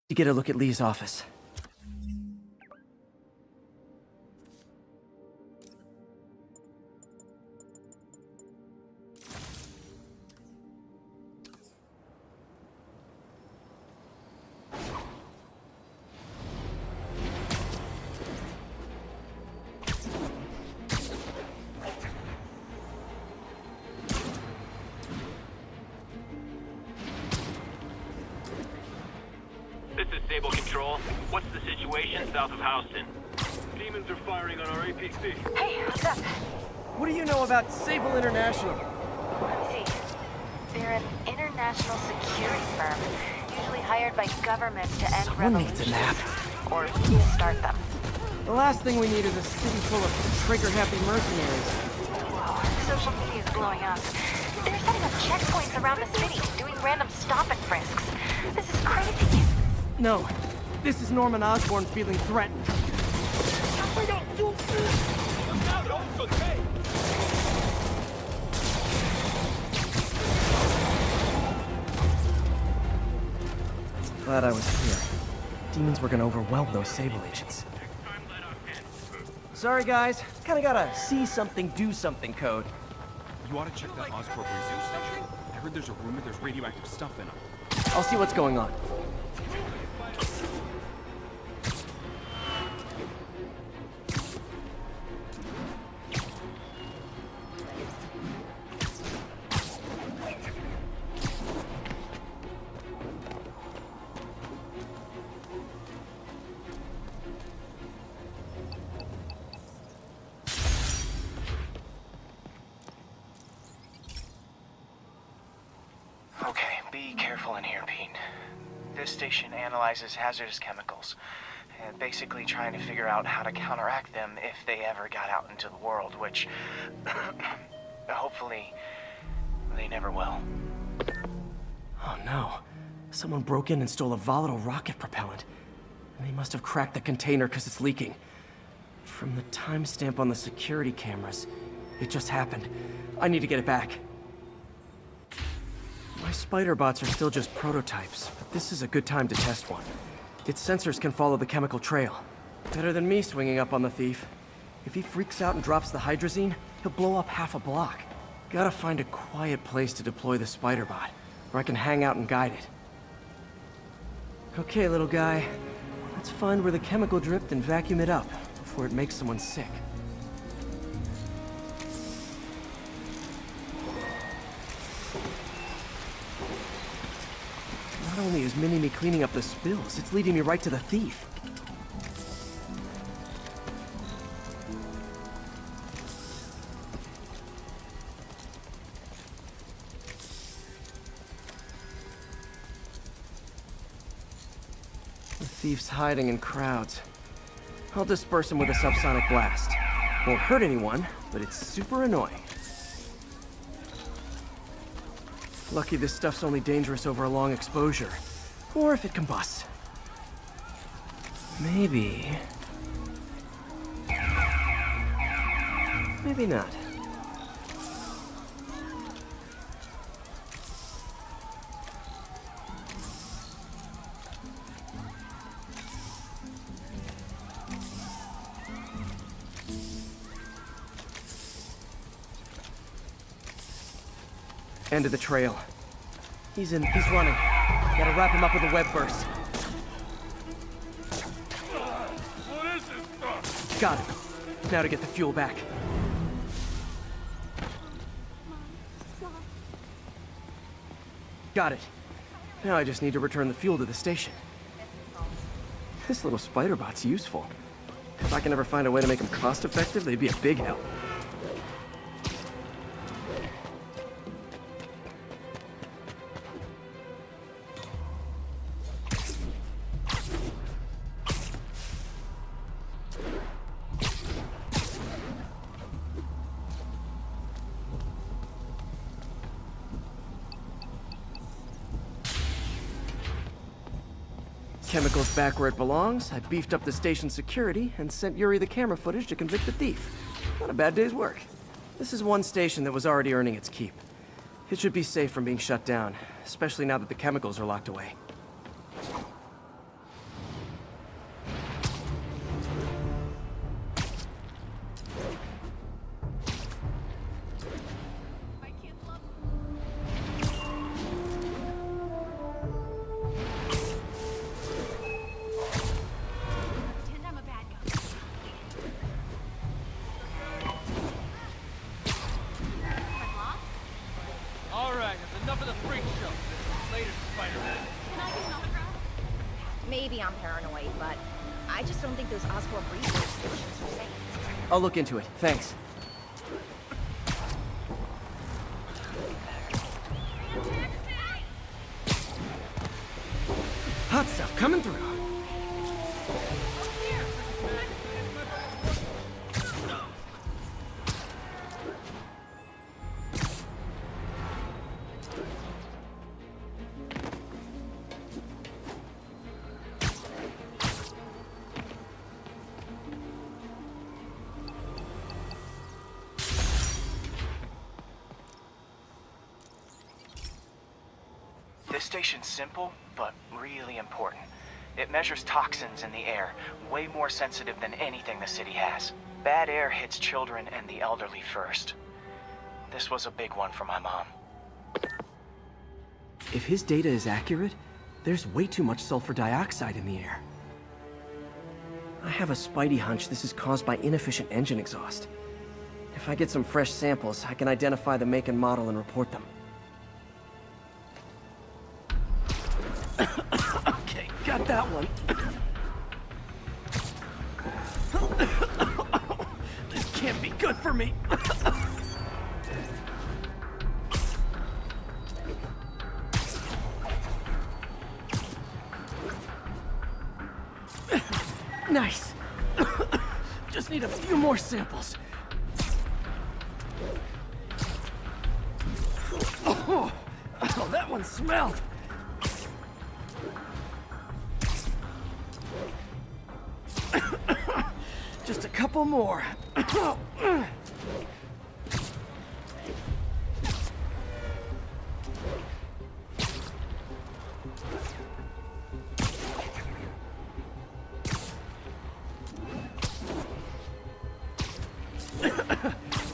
to get a look at Lee's office. This is Sable Control. What's the situation south of Houston? Demons are firing on our APC. Hey, what's up? What do you know about Sable International? Let me see. They're an international security firm, usually hired by governments to end Someone needs revolutions. a nap. Or start them. The last thing we need is a city full of trigger-happy mercenaries. Whoa, social media is blowing up. They're setting up checkpoints around the city, doing random stop and frisks. This is crazy. No, this is Norman Osborn feeling threatened. Glad I was here. Demons were gonna overwhelm those Sable agents. Sorry guys, kinda gotta see something, do something code. You ought to check that Oscorp research station. I heard there's a rumor there's radioactive stuff in them. I'll see what's going on. Okay, be careful in here, Pete. This station analyzes hazardous chemicals, and basically trying to figure out how to counteract them if they ever got out into the world, which hopefully they never will. Oh no. Someone broke in and stole a volatile rocket propellant. And they must have cracked the container because it's leaking. From the timestamp on the security cameras, it just happened. I need to get it back. My spider bots are still just prototypes, but this is a good time to test one. Its sensors can follow the chemical trail. Better than me swinging up on the thief. If he freaks out and drops the hydrazine, he'll blow up half a block. Gotta find a quiet place to deploy the spider bot, where I can hang out and guide it. Okay, little guy. Let's find where the chemical dripped and vacuum it up before it makes someone sick. Not only is Mini-Me cleaning up the spills, it's leading me right to the thief. The thief's hiding in crowds. I'll disperse him with a subsonic blast. Won't hurt anyone, but it's super annoying. Lucky this stuff's only dangerous over a long exposure. Or if it combusts. Maybe... maybe not. End of the trail. He's running. Gotta wrap him up with a web burst. What is this stuff? Got him. Now to get the fuel back. Got it. Now I just need to return the fuel to the station. This little spider bot's useful. If I can ever find a way to make them cost-effective, they'd be a big help. Chemicals back where it belongs, I beefed up the station's security and sent Yuri the camera footage to convict the thief. Not a bad day's work. This is one station that was already earning its keep. It should be safe from being shut down, especially now that the chemicals are locked away. maybe I'm paranoid, but I just don't think those Oscorp research stations are safe. I'll look into it. Thanks. Hot stuff coming through. This station's simple, but really important. It measures toxins in the air, way more sensitive than anything the city has. Bad air hits children and the elderly first. This was a big one for my mom. If his data is accurate, there's way too much sulfur dioxide in the air. I have a spidey hunch this is caused by inefficient engine exhaust. If I get some fresh samples, I can identify the make and model and report them. Okay, got that one. This can't be good for me. Nice. Just need a few more samples. Oh, that one smelled. Just a couple more.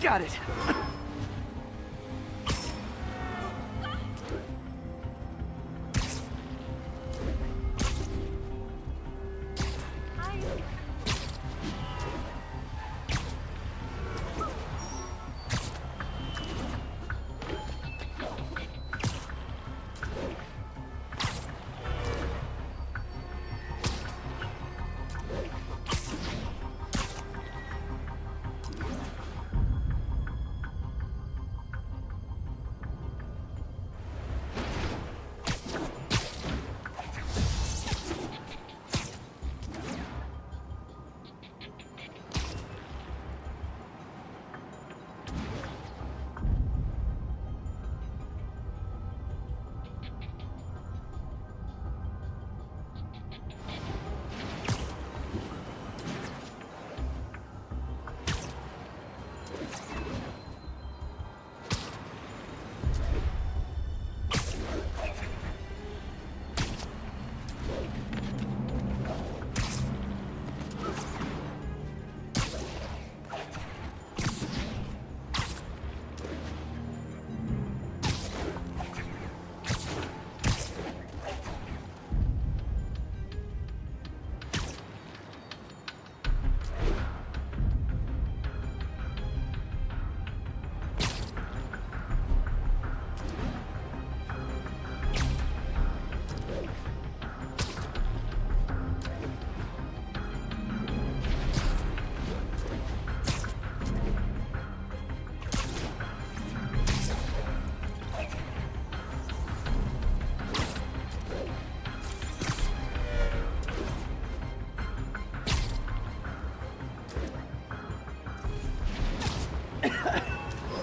Got it.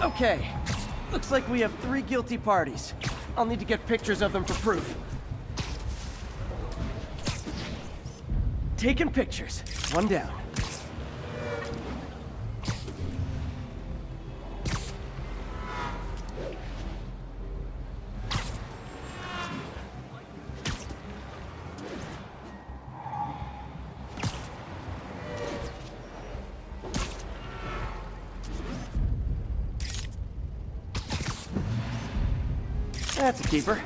Okay, looks like we have 3 guilty parties. I'll need to get pictures of them for proof. Taking pictures. One down. That's a keeper.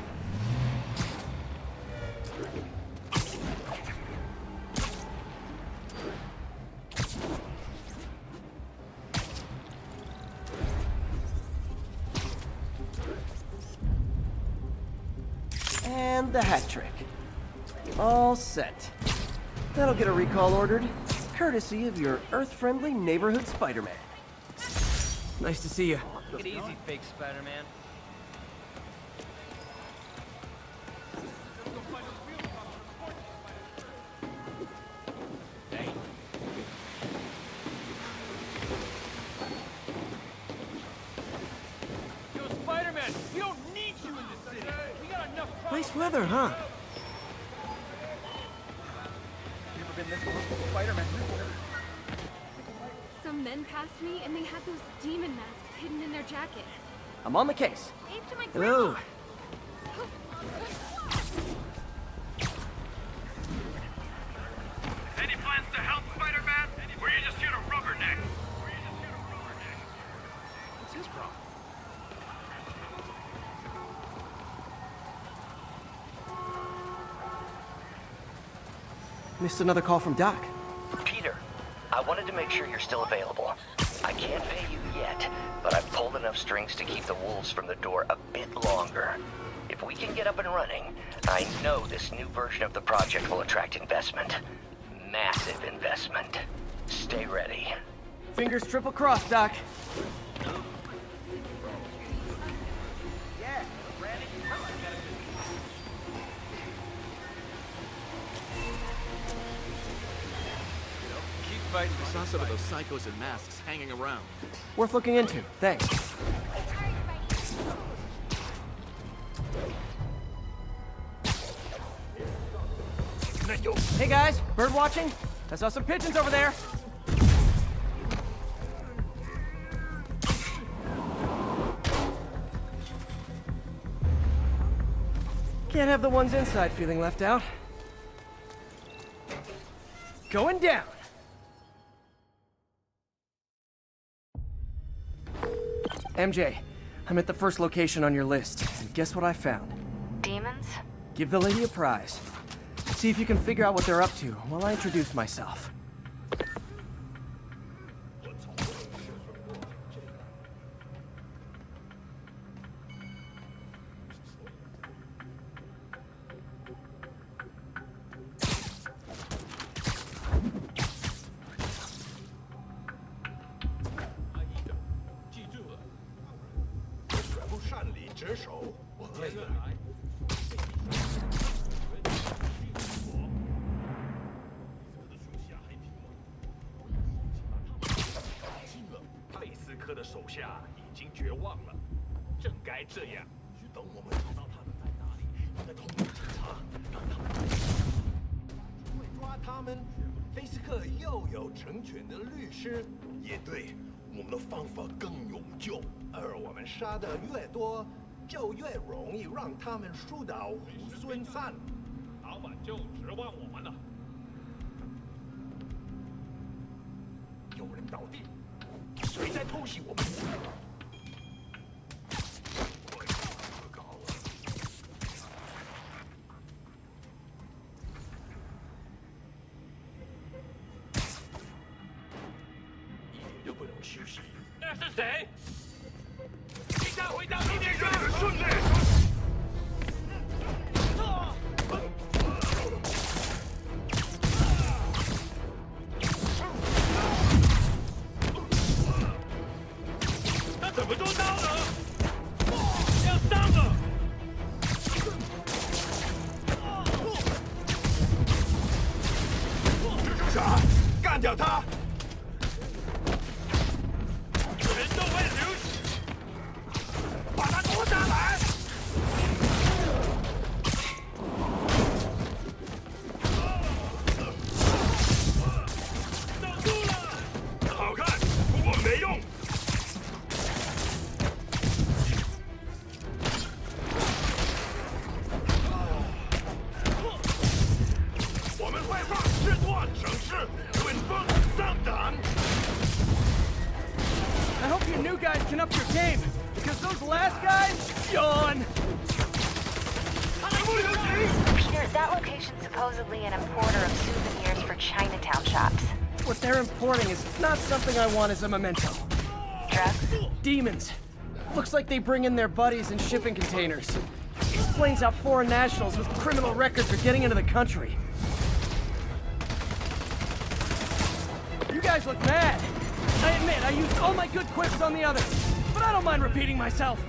And the hat trick. All set. That'll get a recall ordered, courtesy of your Earth-friendly neighborhood Spider-Man. Nice to see you. Take it easy, fake Spider-Man. Yo, Spider-Man, we don't need you in this city. We got enough problems. Nice weather, huh? Never been this close to Spider-Man. Some men passed me, and they had those demon masks hidden in their jackets. I'm on the case. Wave to my Hello. Any plans to help Spider-Man? Or you just here to rubberneck? What's his problem? Missed another call from Doc. Peter, I wanted to make sure you're still available. I can't pay you yet, but I've pulled enough strings to keep the wolves from the door a bit longer. If we can get up and running, I know this new version of the project will attract investment. Massive investment. Stay ready. Fingers triple crossed, Doc. Keep fighting. I saw some of those psychos in masks hanging around. Worth looking into. Thanks. Hey guys, bird watching? I saw some pigeons over there. Can't have the ones inside feeling left out. Going down. MJ, I'm at the first location on your list, and guess what I found? Demons? Give the lady a prize. See if you can figure out what they're up to while I introduce myself.杀的越多，就越容易让他们输到猢狲散。老板就指望我们了。有人倒地，谁在偷袭我们？搞了，一点都不能休息。那是谁？回到地面上，顺利。他怎么做到的？要上了！蜘蛛侠，干掉他！全都会流血。把他拖下来！守住了！好看，不过没用。我们会让这座城市闻风丧胆。I hope you new guys can up your game, because those last guys, yawn. Peter, that location's supposedly an importer of souvenirs for Chinatown shops. What they're importing is not something I want as a memento. Drugs? Demons. Looks like they bring in their buddies in shipping containers. Explains how foreign nationals with criminal records are getting into the country. guys look mad. I admit, I used all my good quips on the others, but I don't mind repeating myself.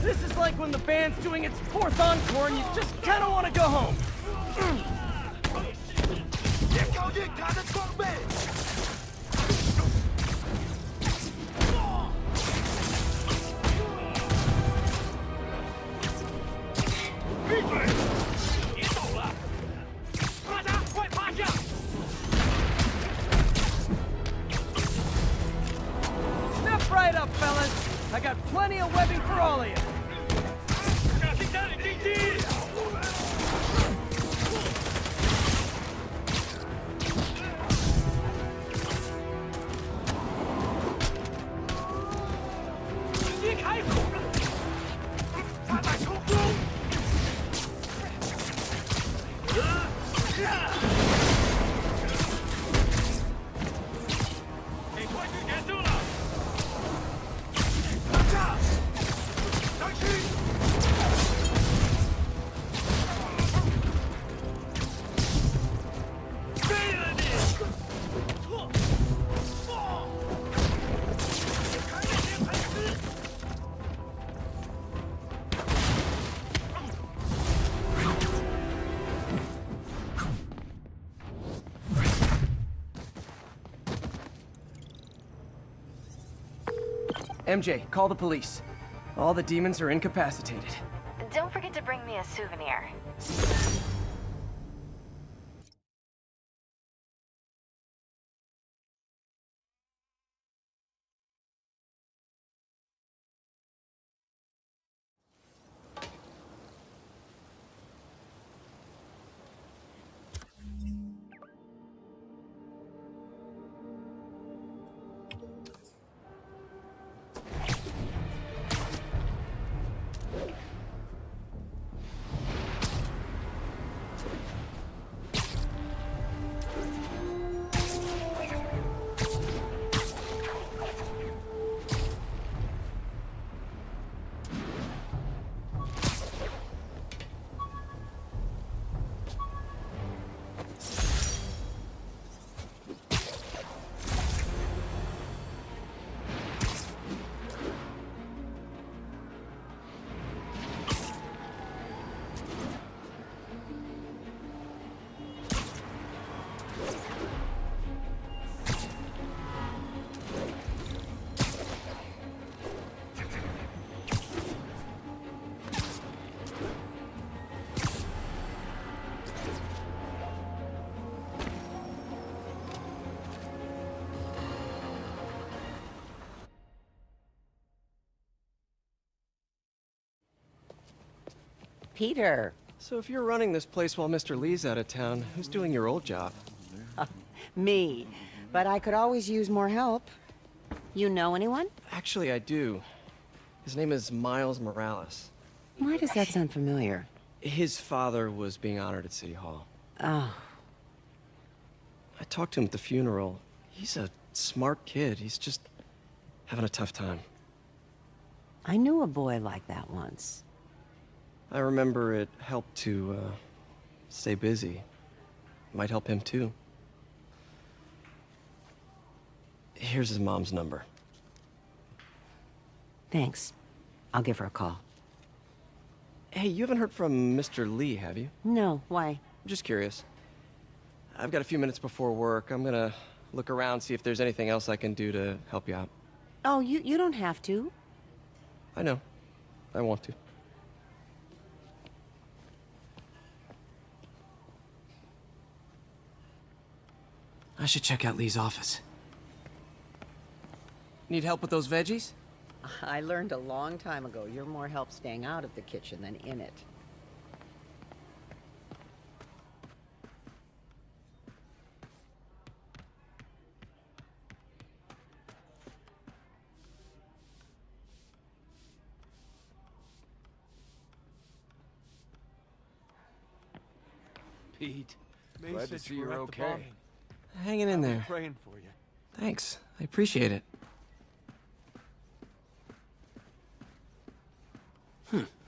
This is like when the band's doing its 4th encore and you just kind of want to go home. 别靠近他的装备！闭嘴！别走了！趴下，快趴下！ Step right up, fellas. I got plenty of webbing for all of you. 小心差点进去！ 直接开火了！他在空中！得快去结束了！打架！上去！废了你！开那些喷子！ MJ, call the police. All the demons are incapacitated. Don't forget to bring me a souvenir. Peter. So if you're running this place while Mr. Lee's out of town, who's doing your old job? Me. But I could always use more help. You know anyone? Actually, I do. His name is Miles Morales. Why does that sound familiar? His father was being honored at City Hall. Oh. I talked to him at the funeral. He's a smart kid. He's just having a tough time. I knew a boy like that once. I remember it helped to, stay busy. Might help him, too. Here's his mom's number. Thanks. I'll give her a call. Hey, you haven't heard from Mr. Lee, have you? No, why? I'm just curious. I've got a few minutes before work. I'm gonna look around, see if there's anything else I can do to help you out. Oh, you don't have to. I know. I want to. I should check out Lee's office. Need help with those veggies? I learned a long time ago you're more help staying out of the kitchen than in it. Pete. Glad to see you're okay. Hanging in there. Praying for you. Thanks. I appreciate it.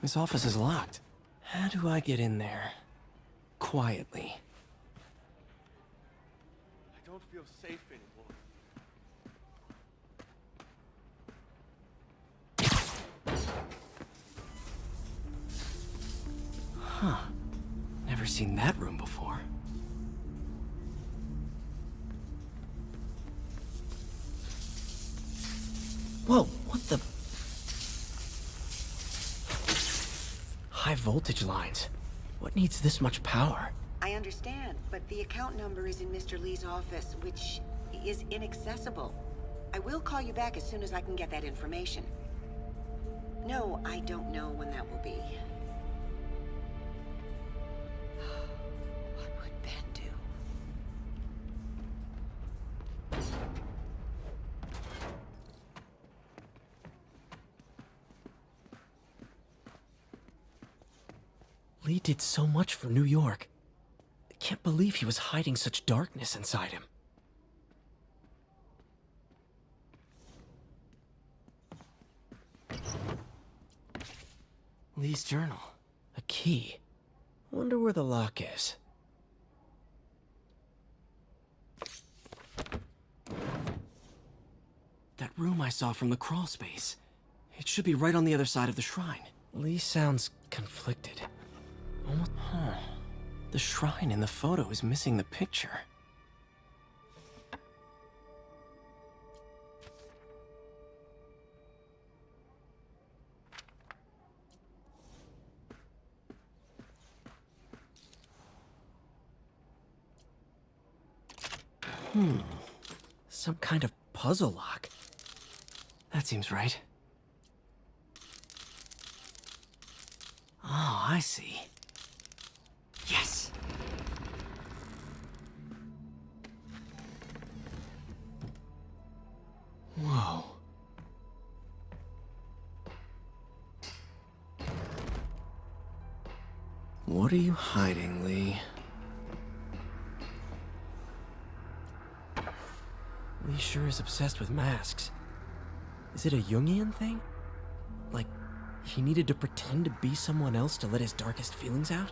This office is locked. How do I get in there? Quietly. I don't feel safe anymore. Huh. Never seen that room before. Whoa, what the? High voltage lines. What needs this much power? I understand, but the account number is in Mr. Lee's office, which is inaccessible. I will call you back as soon as I can get that information. No, I don't know when that will be. What would Ben do? Lee did so much for New York. I can't believe he was hiding such darkness inside him. Lee's journal. A key. Wonder where the lock is. That room I saw from the crawl space. It should be right on the other side of the shrine. Lee sounds conflicted. Almost, The shrine in the photo is missing the picture. Some kind of puzzle lock. That seems right. Oh, I see. Yes! Whoa. What are you hiding, Lee? Lee sure is obsessed with masks. Is it a Jungian thing? Like, he needed to pretend to be someone else to let his darkest feelings out?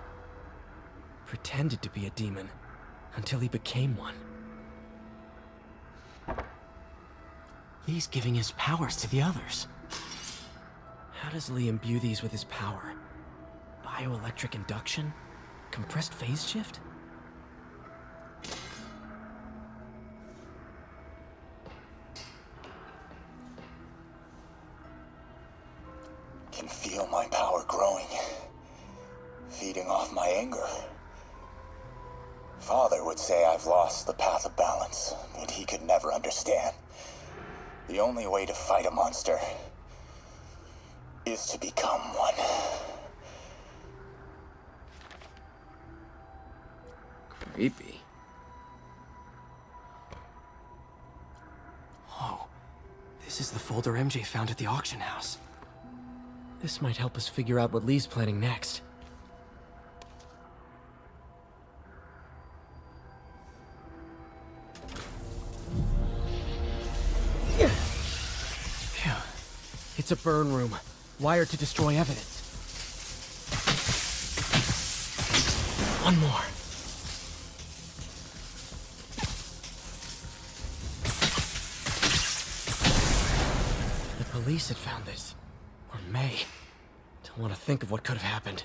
Pretended to be a demon, until he became one. Lee's giving his powers to the others. How does Lee imbue these with his power? Bioelectric induction? Compressed phase shift? Can feel my power growing, feeding off my anger. Father would say I've lost the path of balance, but he could never understand. The only way to fight a monster is to become one. Creepy. Whoa. This is the folder MJ found at the auction house. This might help us figure out what Lee's planning next. Phew. It's a burn room, wired to destroy evidence. One more. The police had found this. Or May. Don't want to think of what could have happened.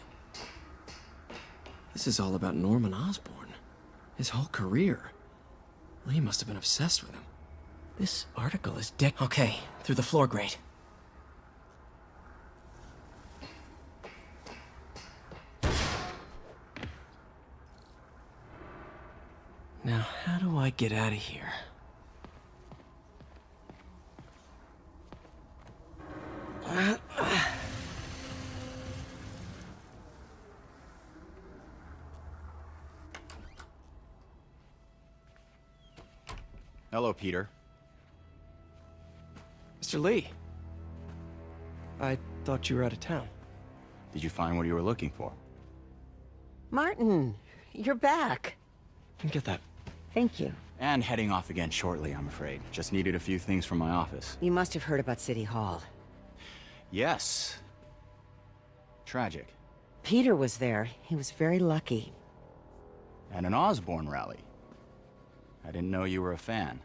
This is all about Norman Osborn. His whole career. Lee must have been obsessed with him. This article is Okay, through the floor grate. Now, how do I get out of here? Hello, Peter. Mr. Lee. I thought you were out of town. Did you find what you were looking for? Martin, you're back. Get that. Thank you. And heading off again shortly, I'm afraid. Just needed a few things from my office. You must have heard about City Hall. Yes. Tragic. Peter was there. He was very lucky. At an Osborn rally. I didn't know you were a fan.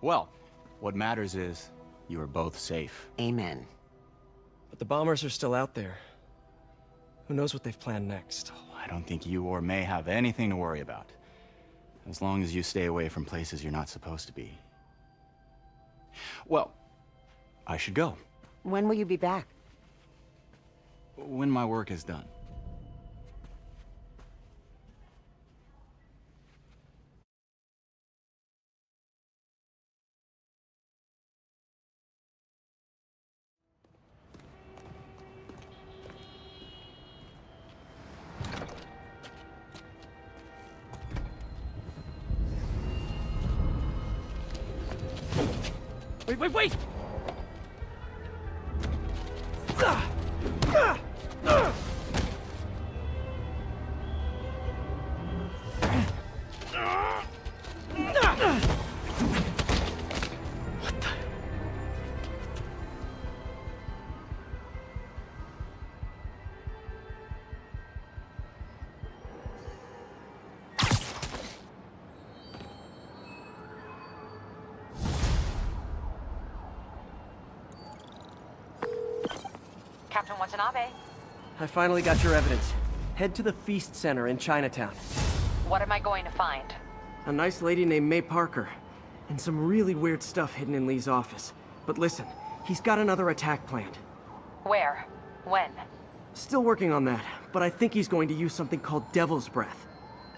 Well, what matters is you are both safe. Amen. But the bombers are still out there. Who knows what they've planned next? I don't think you or May have anything to worry about. As long as you stay away from places you're not supposed to be. Well, I should go. When will you be back? When my work is done. Wait! Captain Watanabe. I finally got your evidence. Head to the Feast Center in Chinatown. What am I going to find? A nice lady named May Parker. And some really weird stuff hidden in Lee's office. But listen, he's got another attack planned. Where? When? Still working on that, but I think he's going to use something called Devil's Breath.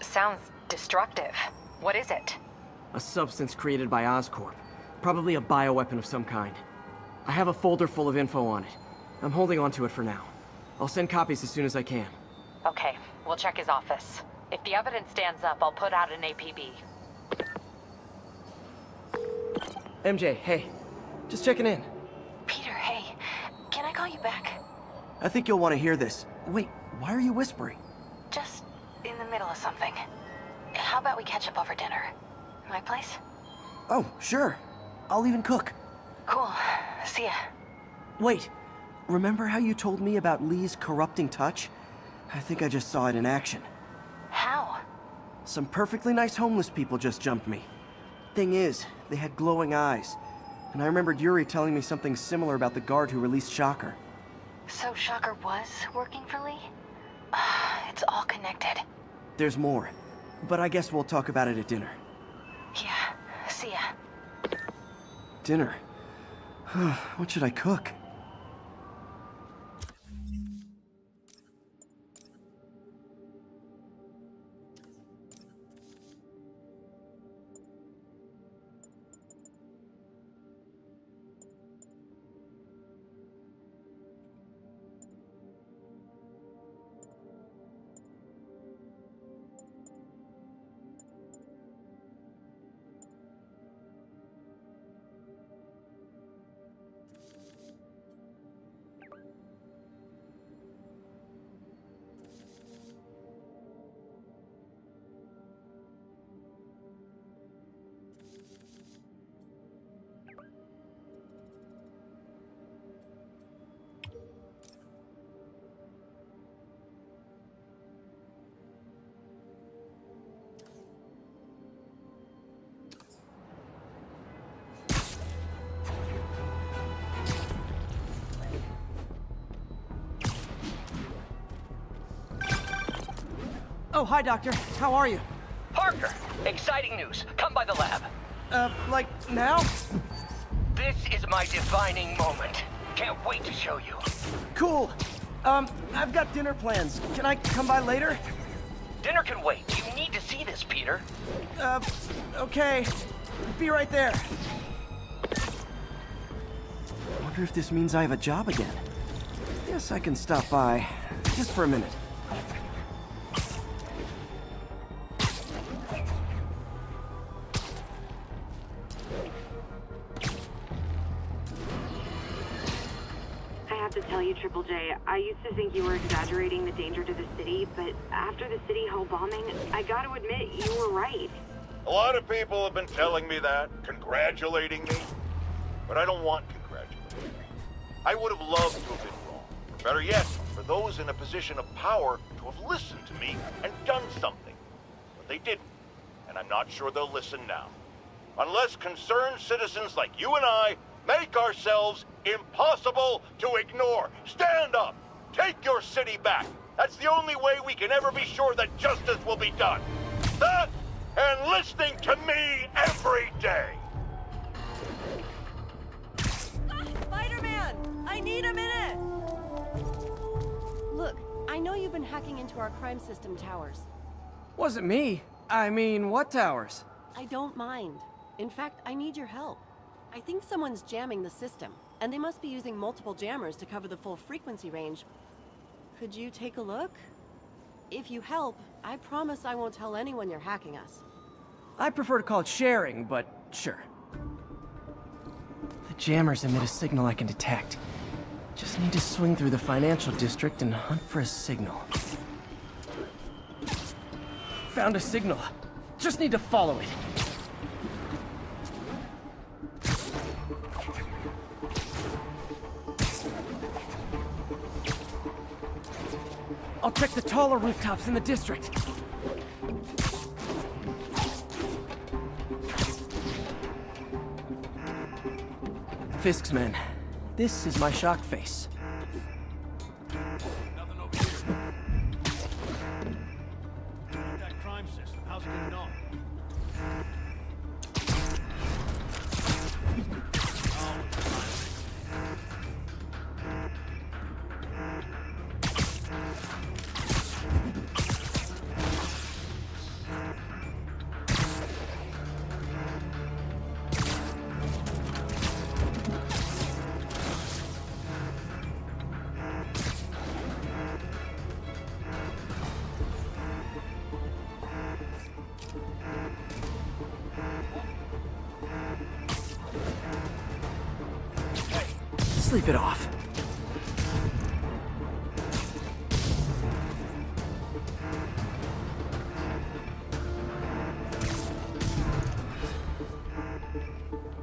Sounds destructive. What is it? A substance created by Oscorp. Probably a bioweapon of some kind. I have a folder full of info on it. I'm holding on to it for now. I'll send copies as soon as I can. Okay, we'll check his office. If the evidence stands up, I'll put out an APB. MJ, hey. Just checking in. Peter, hey. Can I call you back? I think you'll want to hear this. Wait, why are you whispering? Just in the middle of something. How about we catch up over dinner? My place? Oh, sure. I'll even cook. Cool. See ya. Wait. Remember how you told me about Lee's corrupting touch? I think I just saw it in action. How? Some perfectly nice homeless people just jumped me. Thing is, they had glowing eyes. And I remembered Yuri telling me something similar about the guard who released Shocker. So Shocker was working for Lee? It's all connected. There's more. But I guess we'll talk about it at dinner. Yeah. See ya. Dinner? What should I cook? Oh, hi, Doctor. How are you? Parker! Exciting news. Come by the lab. Like, now? This is my defining moment. Can't wait to show you. Cool. I've got dinner plans. Can I come by later? Dinner can wait. You need to see this, Peter. Okay. Be right there. Wonder if this means I have a job again. Guess I can stop by. Just for a minute. Triple J. I used to think you were exaggerating the danger to the city, but after the City Hall bombing, I gotta admit, you were right. A lot of people have been telling me that, congratulating me, but I don't want congratulations. I would have loved to have been wrong. Or better yet, for those in a position of power to have listened to me and done something. But they didn't, and I'm not sure they'll listen now. Unless concerned citizens like you and I make ourselves impossible to ignore. Stand up! Take your city back! That's the only way we can ever be sure that justice will be done. That and listening to me every day! Spider-Man! I need a minute! Look, I know you've been hacking into our crime system towers. Wasn't me. I mean, what towers? I don't mind. In fact, I need your help. I think someone's jamming the system, and they must be using multiple jammers to cover the full frequency range. Could you take a look? If you help, I promise I won't tell anyone you're hacking us. I prefer to call it sharing, but sure. The jammers emit a signal I can detect. Just need to swing through the financial district and hunt for a signal. Found a signal. Just need to follow it. I'll check the taller rooftops in the district. Fisk's men. This is my shocked face. Nothing over here. That crime system, how's it getting on? Sleep it off.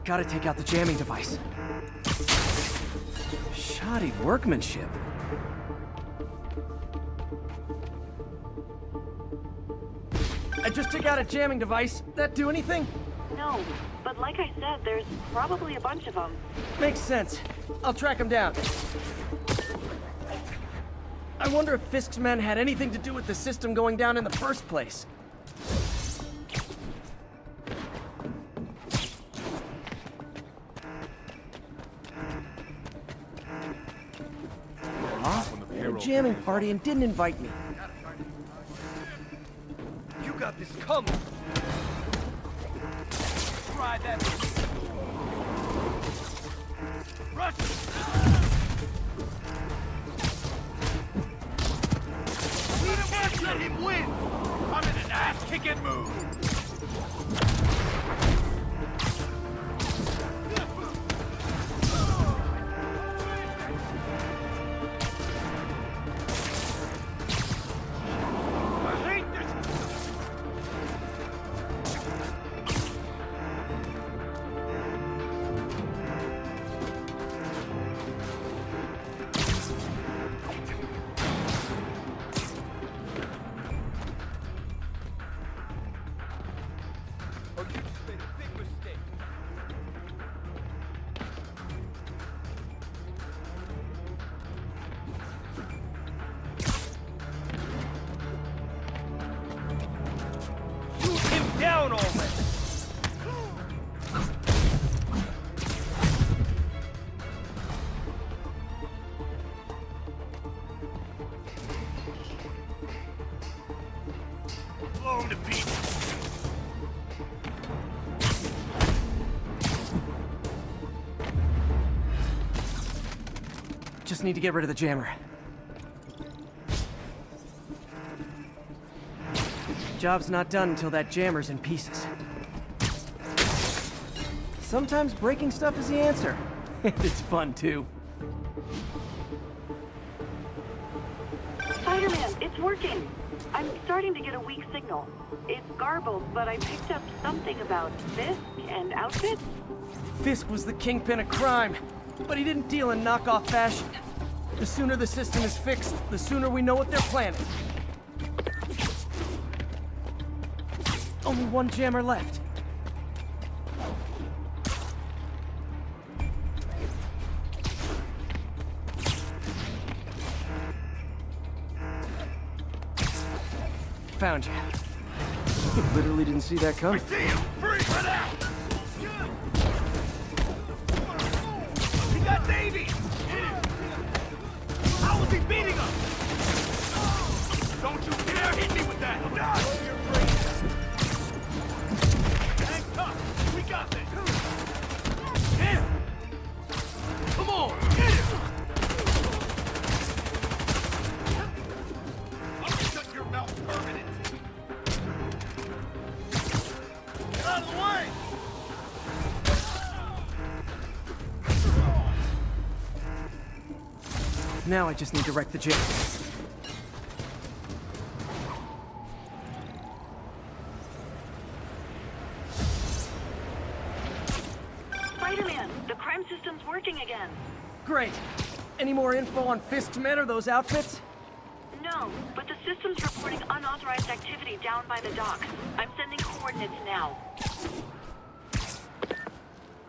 Gotta take out the jamming device. Shoddy workmanship. I just took out a jamming device. That do anything? No, but like I said, there's probably a bunch of them. Makes sense. I'll track him down. I wonder if Fisk's men had anything to do with the system going down in the first place. Aw, they're a jamming party and didn't invite me. You got this coming! Try that. Rush! We can't let him win! I'm in an ass-kicking mood! Down already! Blow him to pieces! Just need to get rid of the jammer. Job's not done until that jammer's in pieces. Sometimes breaking stuff is the answer. It's fun, too. Spider-Man, it's working. I'm starting to get a weak signal. It's garbled, but I picked up something about Fisk and outfits. Fisk was the kingpin of crime, but he didn't deal in knockoff fashion. The sooner the system is fixed, the sooner we know what they're planning. Only one jammer left. Found you. You literally didn't see that coming. I see him! Free for that! He got Davey! How was he beating us? Don't you dare hit me with that! Hang tough! We got this! Hit him! Come on! Hit him! I'll shut your mouth permanent! Get out of the way! Now I just need to wreck the jam. Spider-Man, the crime system's working again. Great. Any more info on Fisk's men or those outfits? No, but the system's reporting unauthorized activity down by the docks. I'm sending coordinates now.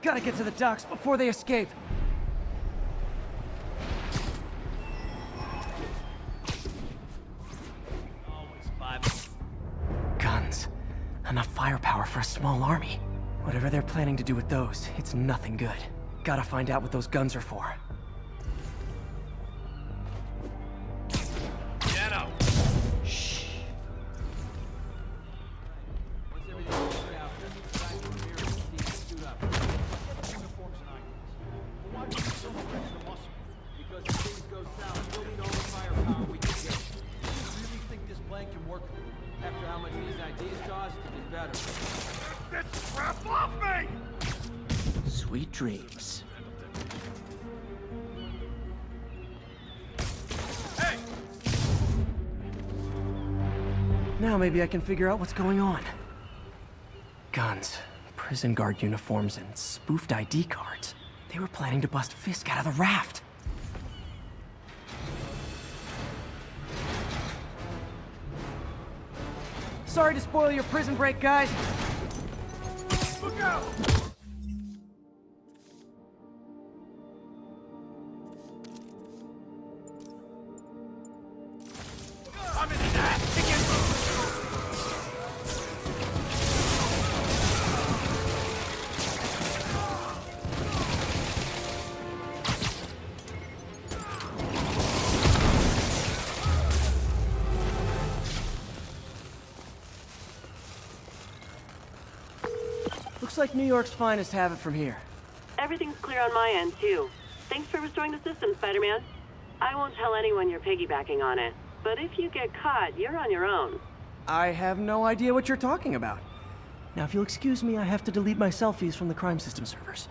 Gotta get to the docks before they escape. Guns. Enough firepower for a small army. Whatever they're planning to do with those, it's nothing good. Gotta find out what those guns are for. Piano! Shh. Once everything's worked out, back in here and Steve suit up. Uniforms and items. But why do you so much extra muscle? Because if things go south, we'll need all the firepower we can get. Do you really think this plan can work? After how much these ideas cost, it's better. Get this crap off me! Sweet dreams. Hey! Now maybe I can figure out what's going on. Guns, prison guard uniforms, and spoofed ID cards. They were planning to bust Fisk out of the raft. Sorry to spoil your prison break, guys. Look out! I'm in that! Looks like New York's finest have it from here. Everything's clear on my end, too. Thanks for restoring the system, Spider-Man. I won't tell anyone you're piggybacking on it, but if you get caught, you're on your own. I have no idea what you're talking about. Now, if you'll excuse me, I have to delete my selfies from the crime system servers.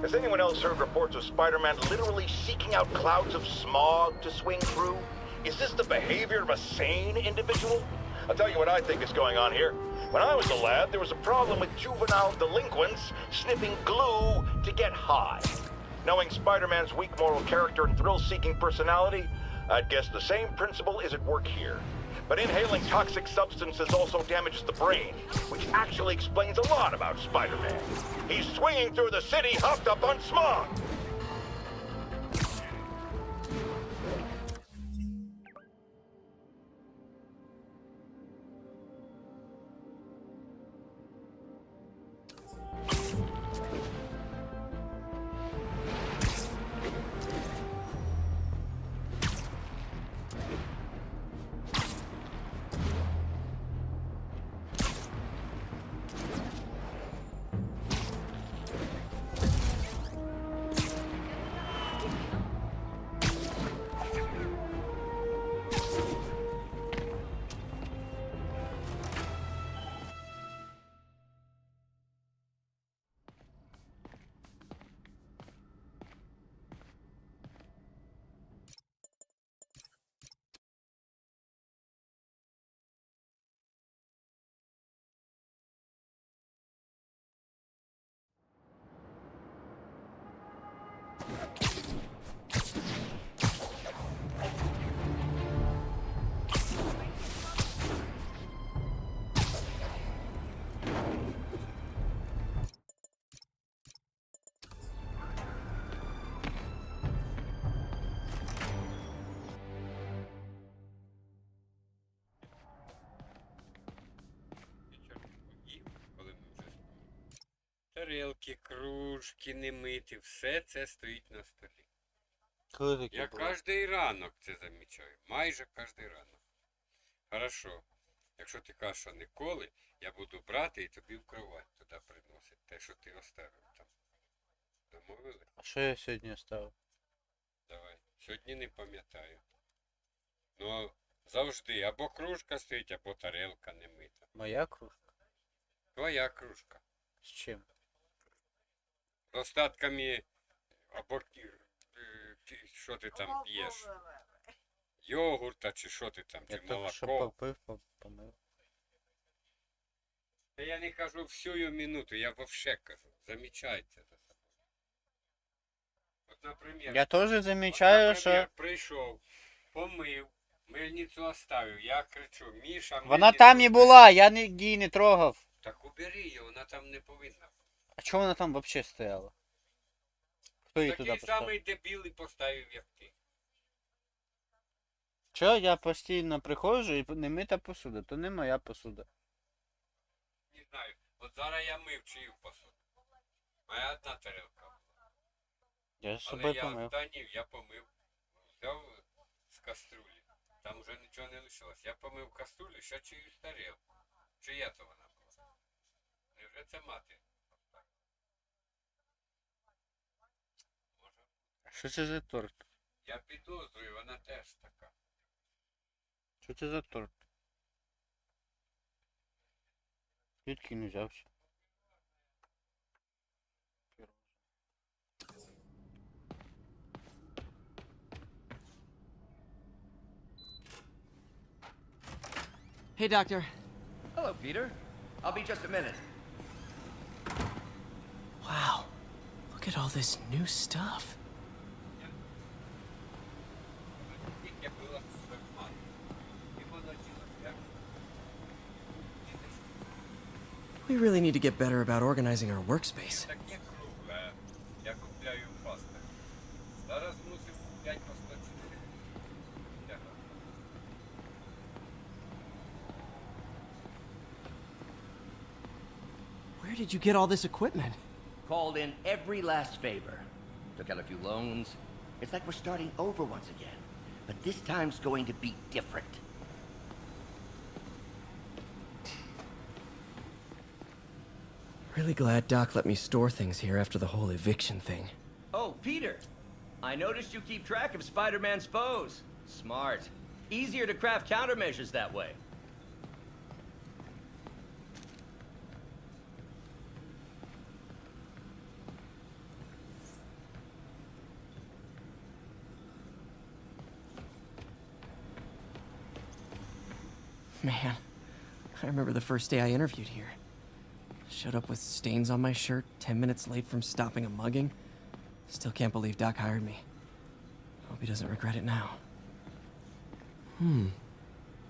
Has anyone else heard reports of Spider-Man literally seeking out clouds of smog to swing through? Is this the behavior of a sane individual? I'll tell you what I think is going on here. When I was a lad, there was a problem with juvenile delinquents sniffing glue to get high. Knowing Spider-Man's weak moral character and thrill-seeking personality, I'd guess the same principle is at work here. But inhaling toxic substances also damages the brain, which actually explains a lot about Spider-Man. He's swinging through the city hopped up on smog! Тарелки, кружки, немиті, все це стоїть на столі. Коли таке Я було? кожний ранок це замічаю. Майже кожний ранок. Хорошо. Якщо ти кажеш, що ніколи, я буду брати і тобі в кровать туди приносити. Те, що ти оставив там. Домовили? А що я сьогодні оставив? Давай. Сьогодні не пам'ятаю. Ну, завжди або кружка стоїть, або тарелка немита. Моя кружка? Твоя кружка. З чим? З остатками, або що ти там п'єш? Йогурта чи що ти там, Я чи тільки що молоко? попив, помив. Та я не кажу всю минуту, я вовше кажу. Замічайте за собою. От, наприклад, Я теж замічаю, наприклад, що... прийшов, помив, мильницю оставив, я кричу, Міша, Вона мильницю там і убери». була, я її не трогав. Так убери її, вона там не повинна. А чого вона там взагалі стояла? Хто її туди Такий поставив? самий дебіл і поставив, як ти. Чого я постійно приходжу і не мита посуда, то не моя посуда. Не знаю, от зараз я мив чию посуду. Моя одна тарелка була. Я з Але собою я помив. останній, я помив. Взяв з каструлі. Там вже нічого не лишилось. Я помив каструлю, ще чиюсь тарілку. Чия то вона була? Невже це мати? Може? Що це за торт? Я підозрюю, вона теж така. Що це за торт? Звідки не взявся? Hey, Doctor. Hello, Peter. I'll be just a minute. Wow. Look at all this new stuff. We really need to get better about organizing our workspace. Таке кругле. Я купляю пасти. Зараз мусив купляти по 104. Where did you get all this equipment? Called in every last favor. Took out a few loans. It's like we're starting over once again. But this time's going to be different. Really glad Doc let me store things here after the whole eviction thing. Oh, Peter! I noticed you keep track of Spider-Man's foes. Smart. Easier to craft countermeasures that way. Man, I remember the first day I interviewed here. Showed up with stains on my shirt, 10 minutes late from stopping a mugging. Still can't believe Doc hired me. Hope he doesn't regret it now.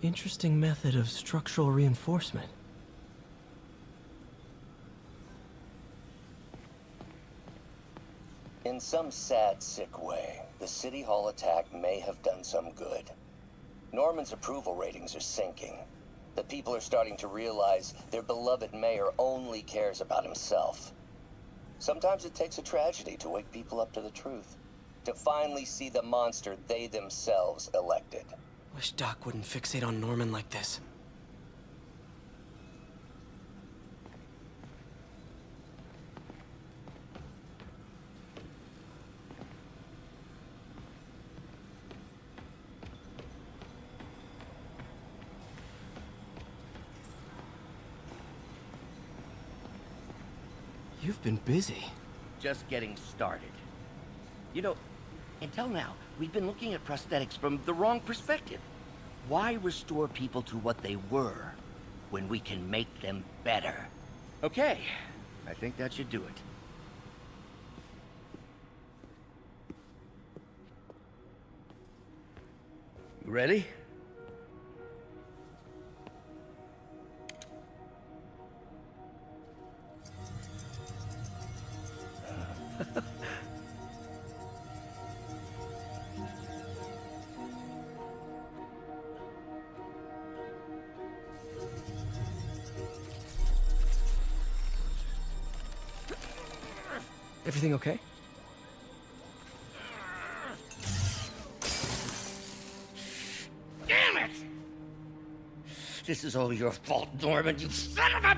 Interesting method of structural reinforcement. In some sad, sick way, the City Hall attack may have done some good. Norman's approval ratings are sinking. The people are starting to realize their beloved mayor only cares about himself. Sometimes it takes a tragedy to wake people up to the truth, to finally see the monster they themselves elected. Wish Doc wouldn't fixate on Norman like this. You've been busy. Just getting started. You know, until now, we've been looking at prosthetics from the wrong perspective. Why restore people to what they were when we can make them better? Okay, I think that should do it. You ready? Everything okay? Damn it! This is all your fault, Norman, you son of a...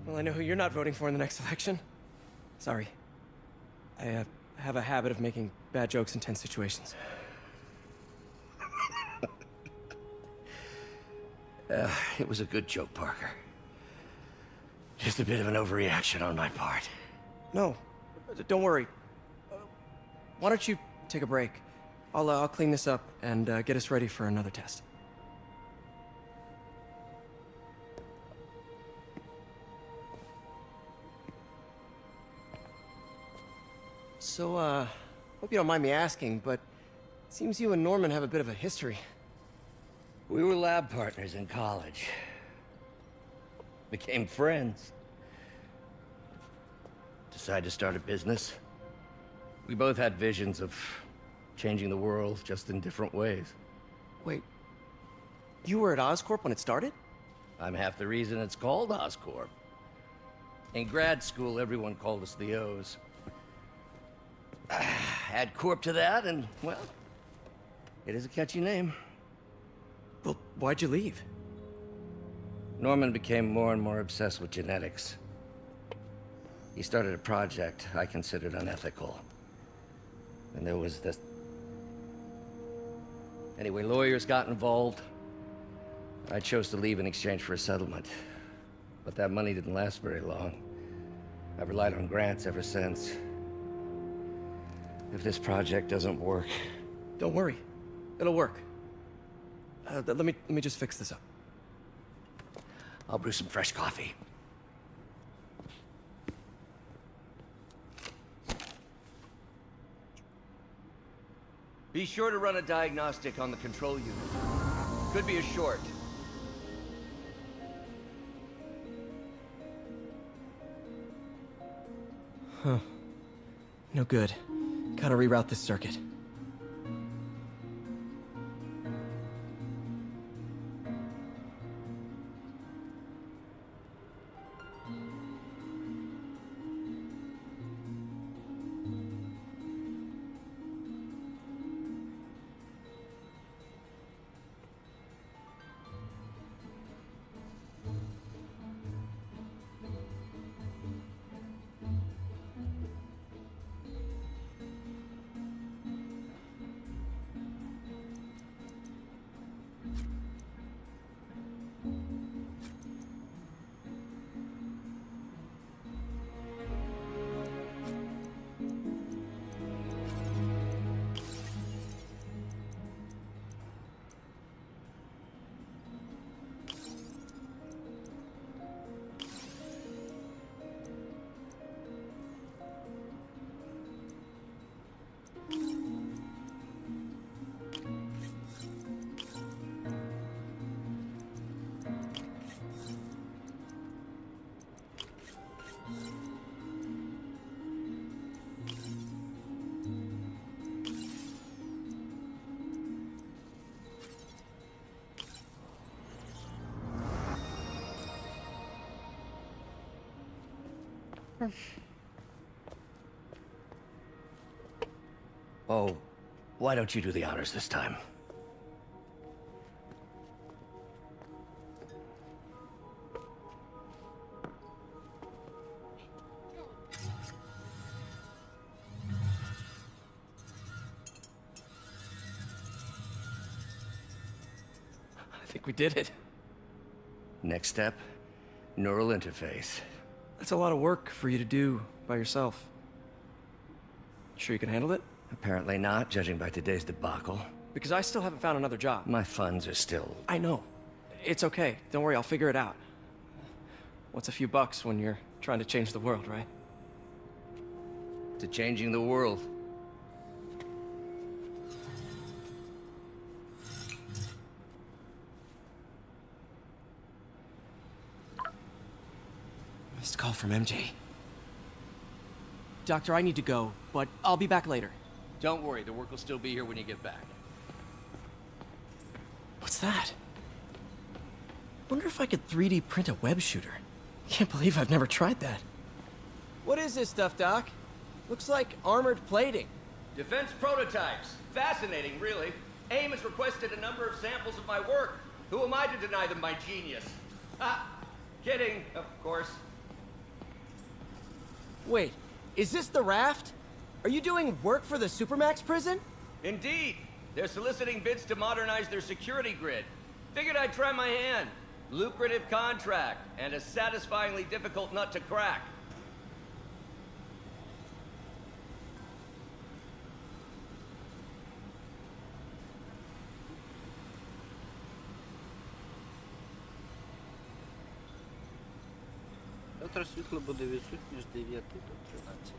Well, I know who you're not voting for in the next election. Sorry. I have a habit of making bad jokes in tense situations. It was a good joke, Parker. Just a bit of an overreaction on my part. No, don't worry. Why don't you take a break? I'll clean this up and get us ready for another test. So, hope you don't mind me asking, but it seems you and Norman have a bit of a history. We were lab partners in college. Became friends. Decided to start a business. We both had visions of changing the world, just in different ways. Wait, you were at Oscorp when it started? I'm half the reason it's called Oscorp. In grad school, everyone called us the O's. Add Corp to that, and, well, it is a catchy name. Well, why'd you leave? Norman became more and more obsessed with genetics. He started a project I considered unethical. And there was this... Anyway, lawyers got involved. I chose to leave in exchange for a settlement. But that money didn't last very long. I've relied on grants ever since. If this project doesn't work... Don't worry. It'll work. Let me just fix this up. I'll brew some fresh coffee. Be sure to run a diagnostic on the control unit. Could be a short. Huh. No good. Gotta reroute this circuit. Oh, why don't you do the honors this time? I think we did it. Next step, neural interface. That's a lot of work for you to do by yourself. Sure you can handle it? Apparently not, judging by today's debacle. Because I still haven't found another job. My funds are still... I know. It's okay. Don't worry, I'll figure it out. What's a few bucks when you're trying to change the world, right? To changing the world. Missed call from MJ. Doctor, I need to go, but I'll be back later. Don't worry, the work will still be here when you get back. What's that? Wonder if I could 3D print a web shooter. Can't believe I've never tried that. What is this stuff, Doc? Looks like armored plating. Defense prototypes. Fascinating, really. AIM has requested a number of samples of my work. Who am I to deny them my genius? Ha! Kidding, of course. Wait, is this the raft? Are you doing work for the Supermax prison? Indeed. They're soliciting bids to modernize their security grid. Figured I'd try my hand. Lucrative contract, and a satisfyingly difficult nut to crack. Завтра світло буде відсутнє з 9 до 13.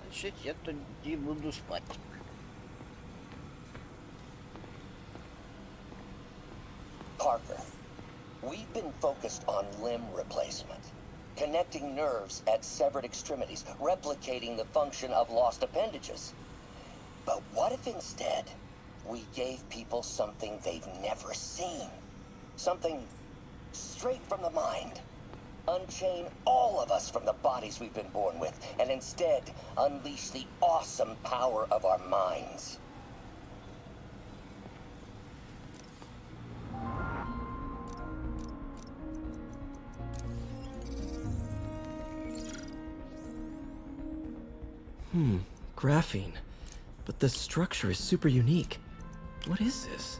Значить, я тоді буду спати. Parker, we've been focused on limb replacement, connecting nerves at severed extremities, replicating the function of lost appendages. But what if instead we gave people something they've never seen? Something straight from the mind. Unchain all of us from the bodies we've been born with, and instead unleash the awesome power of our minds. Graphene. But the structure is super unique. What is this?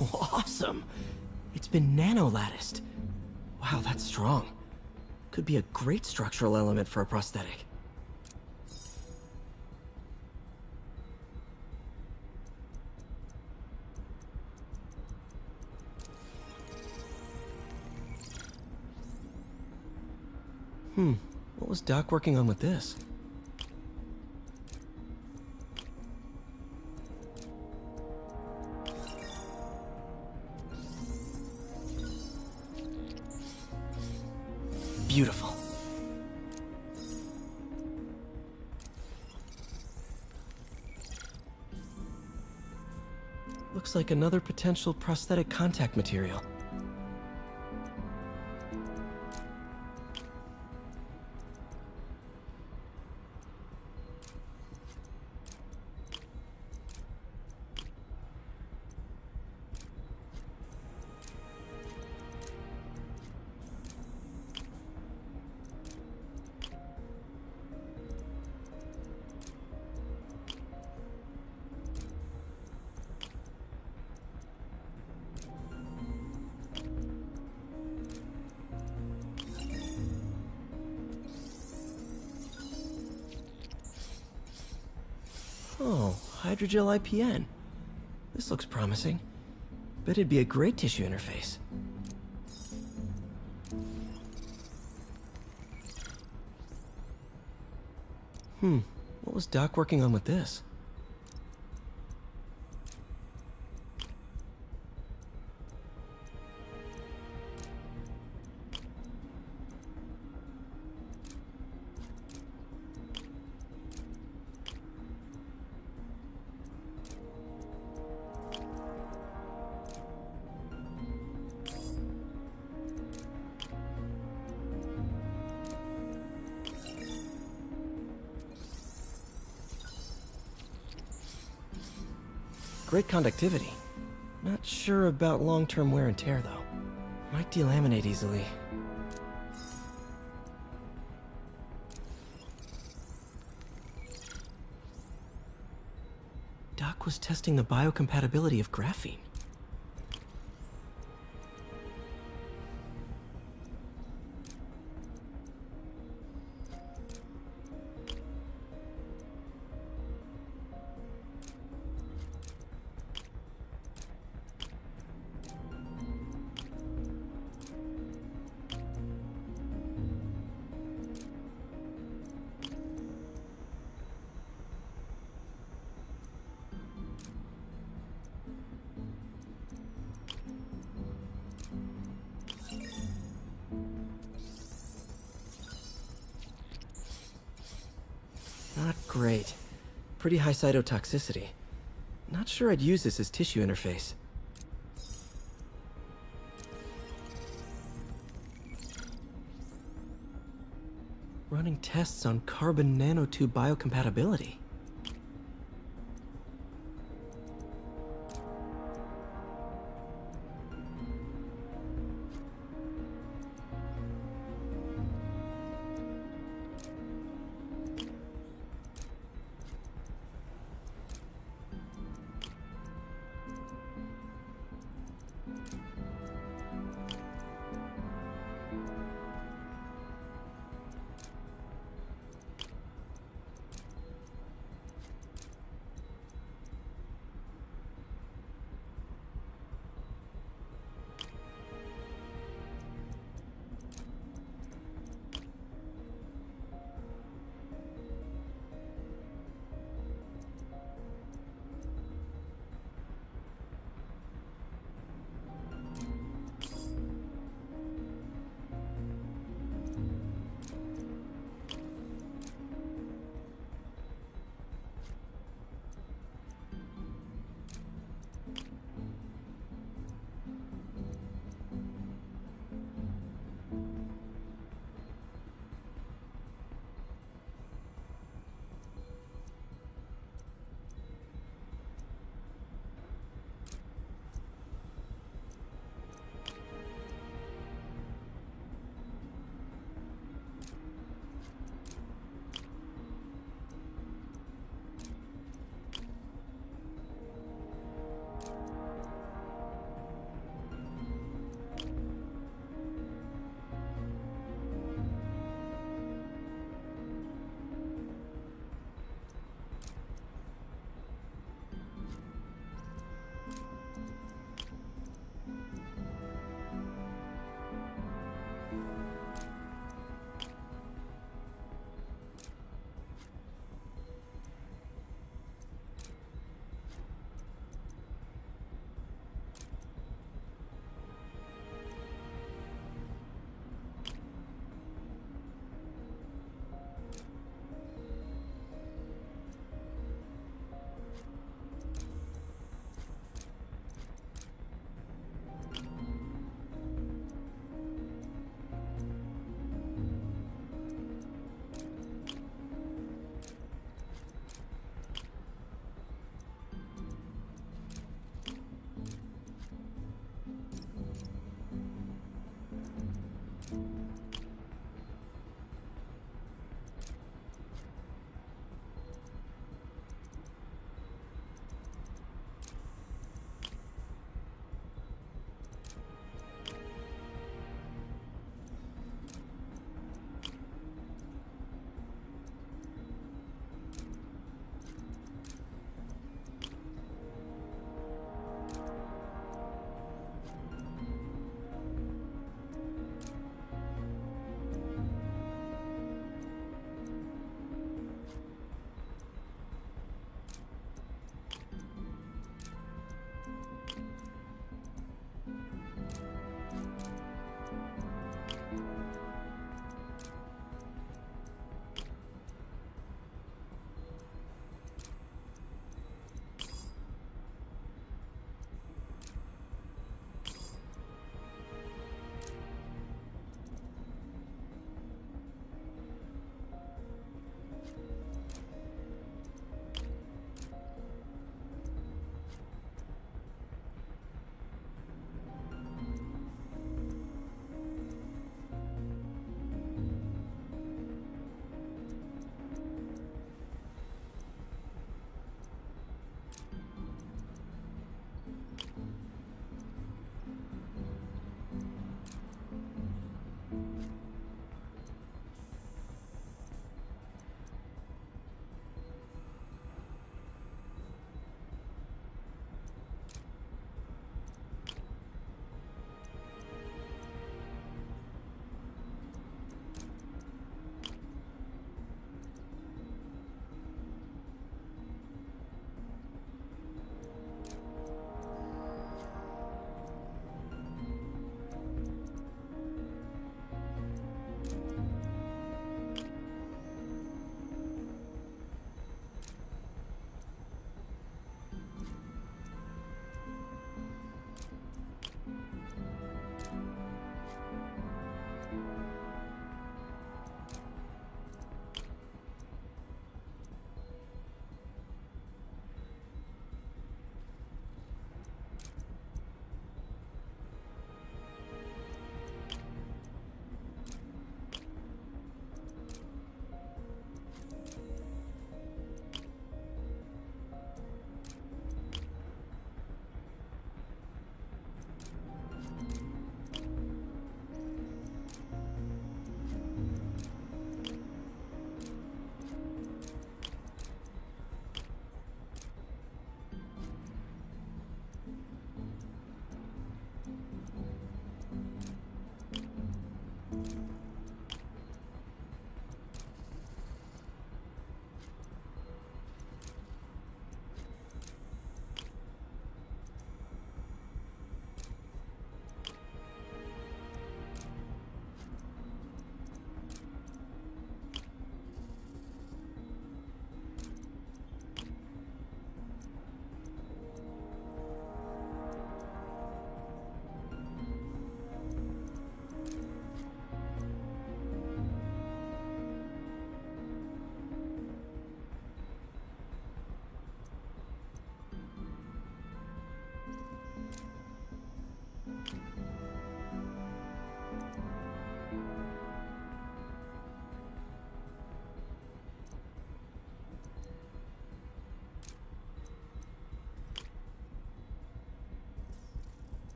Oh, awesome! It's been nano-latticed. Wow, that's strong. Could be a great structural element for a prosthetic. What was Doc working on with this? Beautiful. Looks like another potential prosthetic contact material. Oh, hydrogel IPN. This looks promising. Bet it'd be a great tissue interface. What was Doc working on with this? Great conductivity. Not sure about long-term wear and tear, though. Might delaminate easily. Doc was testing the biocompatibility of graphene. Not great. Pretty high cytotoxicity. Not sure I'd use this as tissue interface. Running tests on carbon nanotube biocompatibility.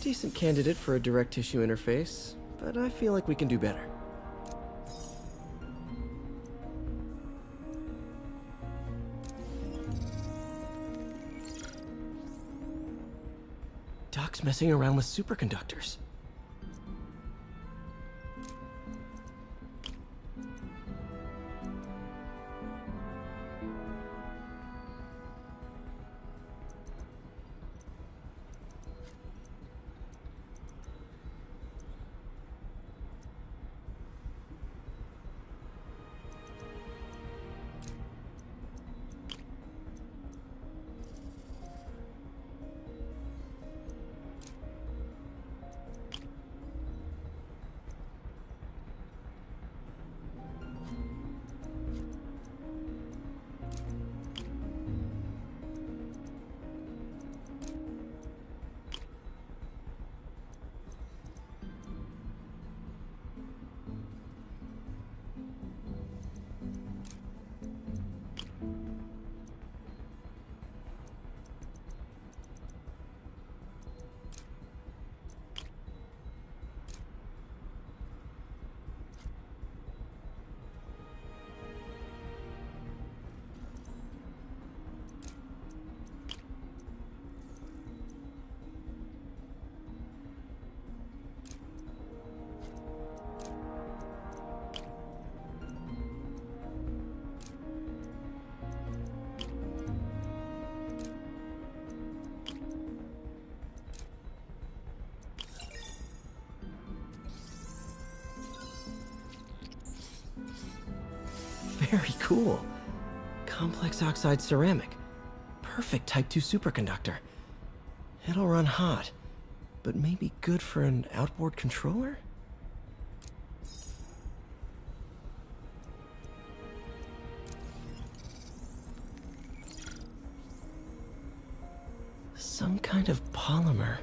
decent candidate for a direct tissue interface, but I feel like we can do better. Doc's messing around with superconductors. Very cool. Complex oxide ceramic. Perfect Type 2 superconductor. It'll run hot, but maybe good for an outboard controller? Some kind of polymer.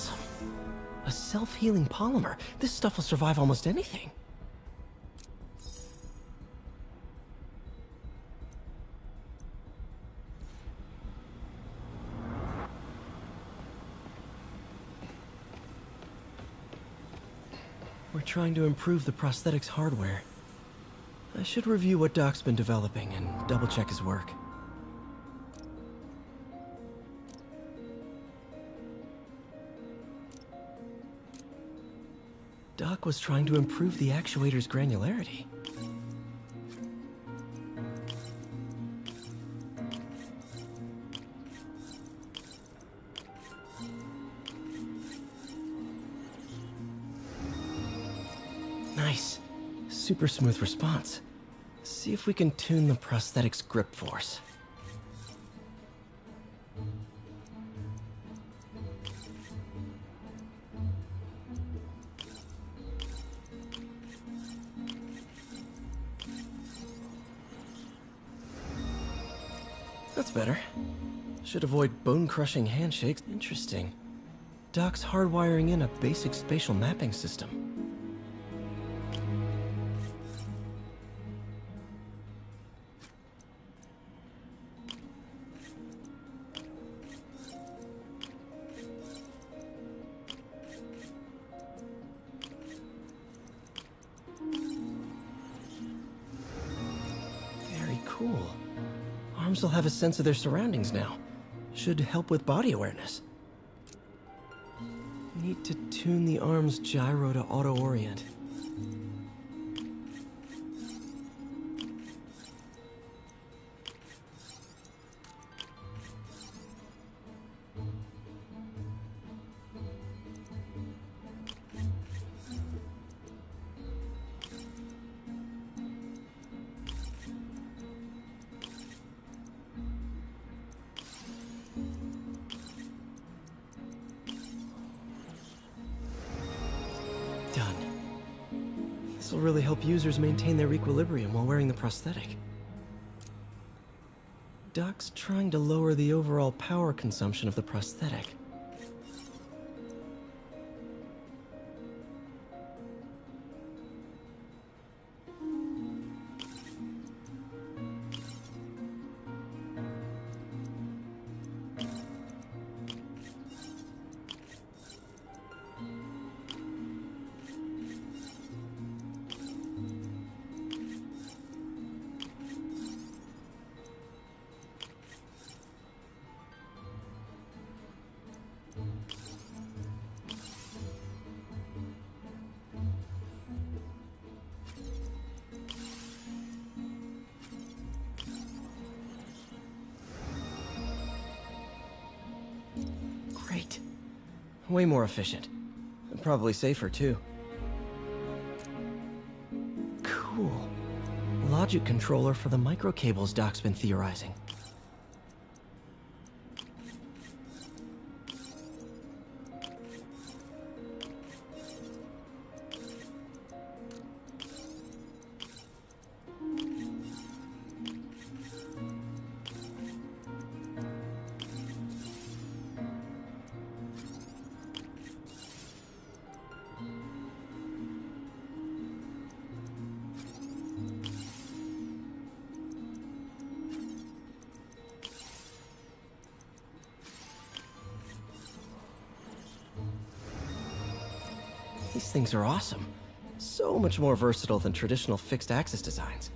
awesome. A self-healing polymer. This stuff will survive almost anything. We're trying to improve the prosthetics hardware. I should review what Doc's been developing and double-check his work. Doc was trying to improve the actuator's granularity. Nice. Super smooth response. See if we can tune the prosthetic's grip force. That's better. Should avoid bone-crushing handshakes. Interesting. Doc's hardwiring in a basic spatial mapping system. Very cool. Arms will have a sense of their surroundings now. Should help with body awareness. Need to tune the arm's gyro to auto-orient. Done. This will really help users maintain their equilibrium while wearing the prosthetic. Doc's trying to lower the overall power consumption of the prosthetic. Great. Way more efficient. And probably safer, too. Cool. Logic controller for the microcables Doc's been theorizing. These things are awesome. So much more versatile than traditional fixed-axis designs.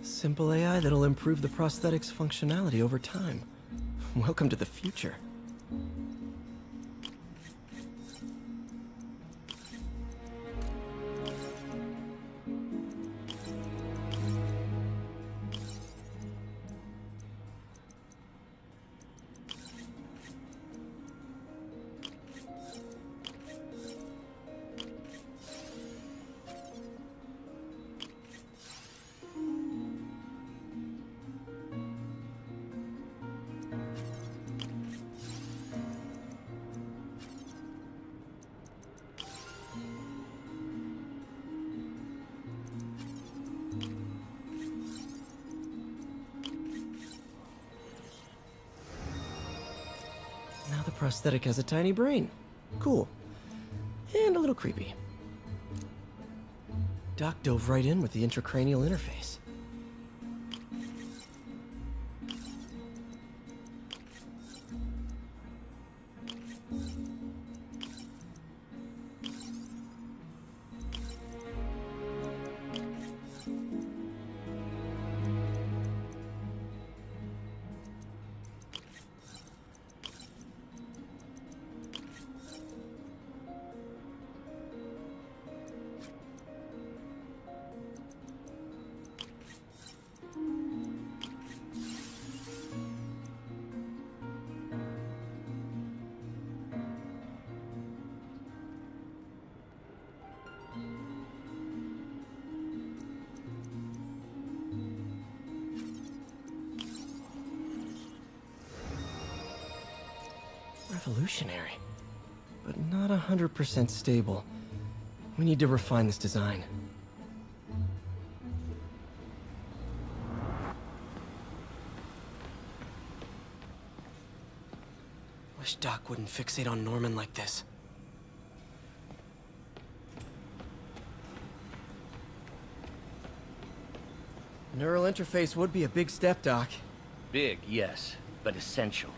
Simple AI that'll improve the prosthetic's functionality over time. Welcome to the future. prosthetic has a tiny brain. Cool. And a little creepy. Doc dove right in with the intracranial interface. Revolutionary, but not 100% stable. We need to refine this design. Wish Doc wouldn't fixate on Norman like this. Neural interface would be a big step, Doc. Big, yes, but essential.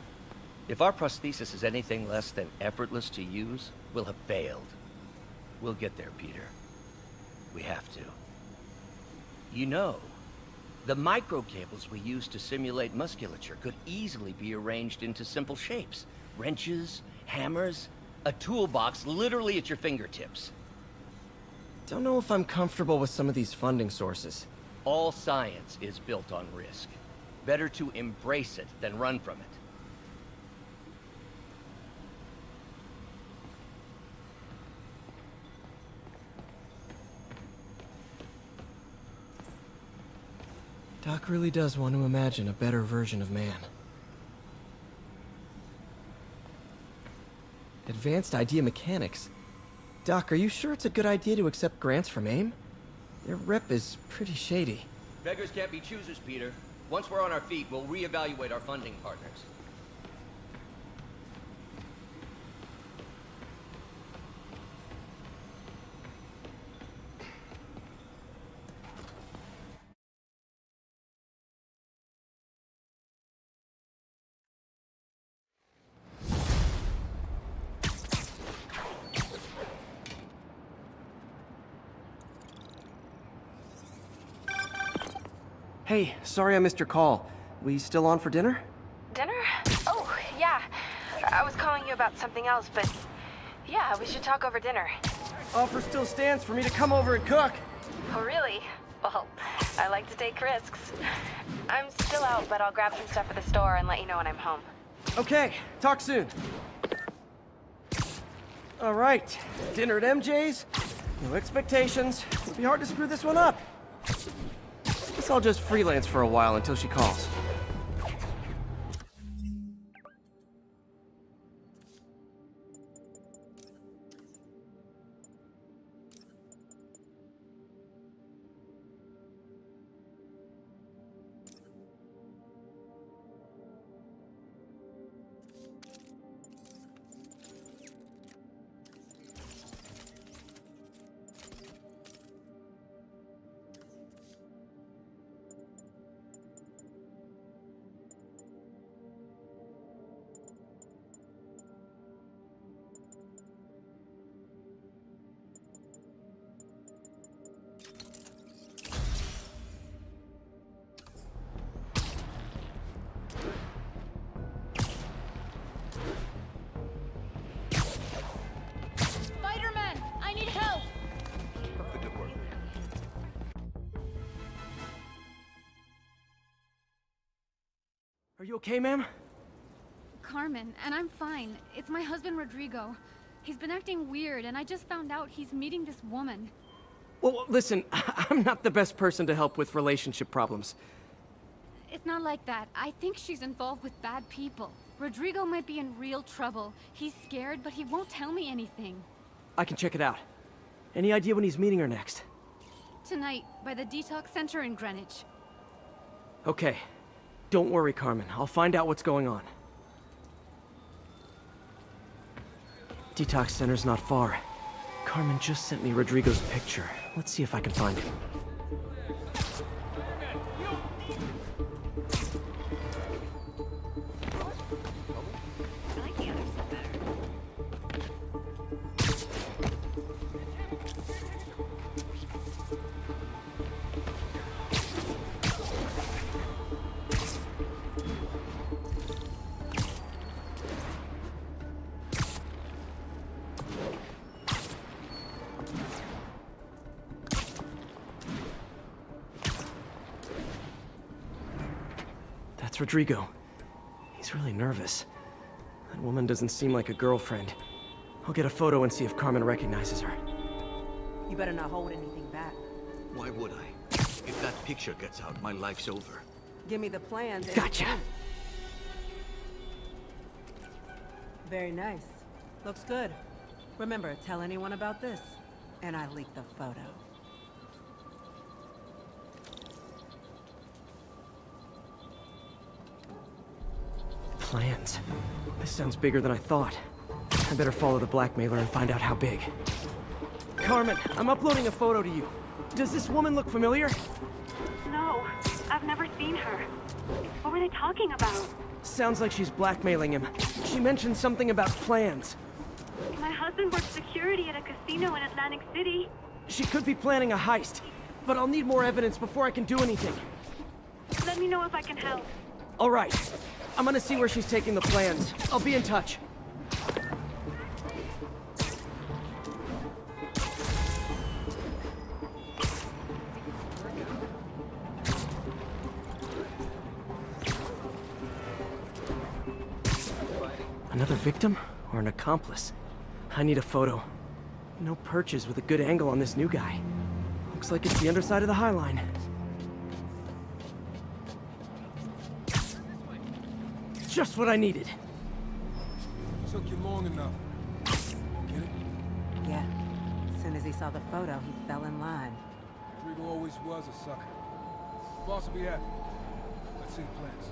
If our prosthesis is anything less than effortless to use, we'll have failed. We'll get there, Peter. We have to. You know, the microcables we use to simulate musculature could easily be arranged into simple shapes. Wrenches, hammers, a toolbox literally at your fingertips. Don't know if I'm comfortable with some of these funding sources. All science is built on risk. Better to embrace it than run from it. Doc really does want to imagine a better version of man. Advanced Idea Mechanics. Doc, are you sure it's a good idea to accept grants from AIM? Their rep is pretty shady. Beggars can't be choosers, Peter. Once we're on our feet, we'll reevaluate our funding partners. Hey, sorry I missed your call. We still on for dinner? Dinner? Oh, yeah. I was calling you about something else, but yeah, we should talk over dinner. Offer still stands for me to come over and cook. Oh, really? Well, I like to take risks. I'm still out, but I'll grab some stuff at the store and let you know when I'm home. Okay, talk soon. All right, dinner at MJ's. No expectations. It'll be hard to screw this one up. Guess I'll just freelance for a while until she calls. Spider-Man, I need help! Are you okay, ma'am? Carmen, and I'm fine. It's my husband, Rodrigo. He's been acting weird, and I just found out he's meeting this woman. Well, listen, I'm not the best person to help with relationship problems. It's not like that. I think she's involved with bad people. Rodrigo might be in real trouble. He's scared, but he won't tell me anything. I can check it out. Any idea when he's meeting her next? Tonight, by the detox center in Greenwich. Okay. Don't worry, Carmen. I'll find out what's going on. Detox center's not far. Carmen just sent me Rodrigo's picture. Let's see if I can find him. That's Rodrigo. He's really nervous. That woman doesn't seem like a girlfriend. I'll get a photo and see if Carmen recognizes her. You better not hold anything back. Why would I? If that picture gets out, my life's over. Give me the plans. and- Gotcha! Very nice. Looks good. Remember, tell anyone about this, and I leak the photo. Plans. This sounds bigger than I thought. I better follow the blackmailer and find out how big. Carmen, I'm uploading a photo to you. Does this woman look familiar? No, I've never seen her. What were they talking about? Sounds like she's blackmailing him. She mentioned something about plans. My husband works security at a casino in Atlantic City. She could be planning a heist, but I'll need more evidence before I can do anything. Let me know if I can help. All right. I'm gonna see where she's taking the plans. I'll be in touch. Another victim or an accomplice? I need a photo. No perches with a good angle on this new guy. Looks like it's the underside of the High Line. Just what I needed. Took you long enough. Get it? Yeah. As soon as he saw the photo, he fell in line. Rodrigo always was a sucker. Boss will be happy. Let's see the plans.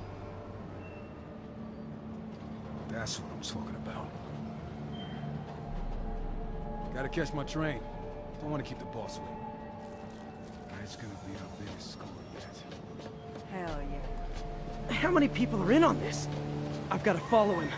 That's what I'm talking about. Gotta catch my train. Don't want to keep the boss waiting. That's gonna be our biggest score yet. Hell yeah. How many people are in on this? I've got to follow him.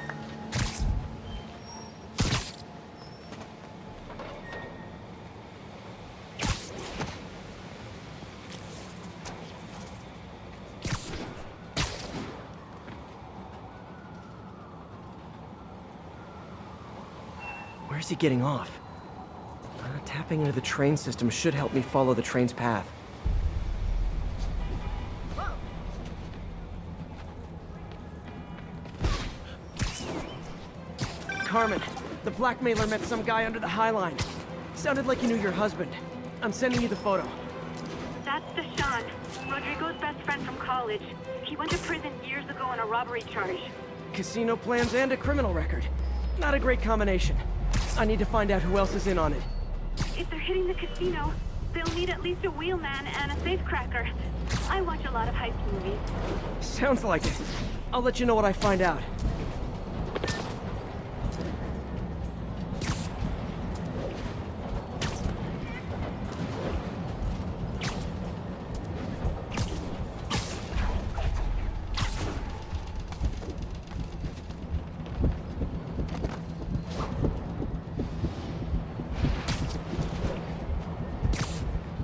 Where's he getting off? Tapping into the train system should help me follow the train's path. Carmen, the blackmailer met some guy under the High Line. Sounded like he knew your husband. I'm sending you the photo. That's Deshaun, Rodrigo's best friend from college. He went to prison years ago on a robbery charge. Casino plans and a criminal record. Not a great combination. I need to find out who else is in on it. If they're hitting the casino, they'll need at least a wheelman and a safecracker. I watch a lot of heist movies. Sounds like it. I'll let you know what I find out.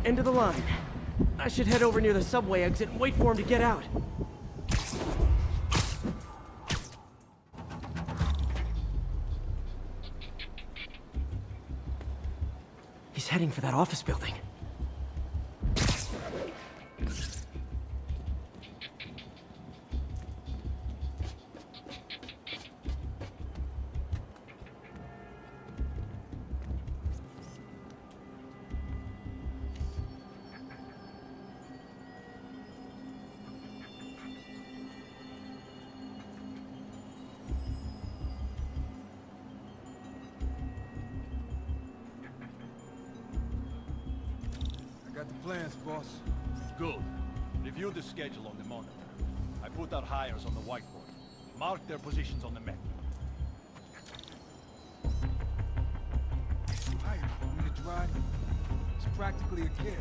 End of the line. I should head over near the subway exit and wait for him to get out. He's heading for that office building. Got the plans, boss. Good. Review the schedule on the monitor. I put our hires on the whiteboard. Mark their positions on the map. cry? He's practically a kid.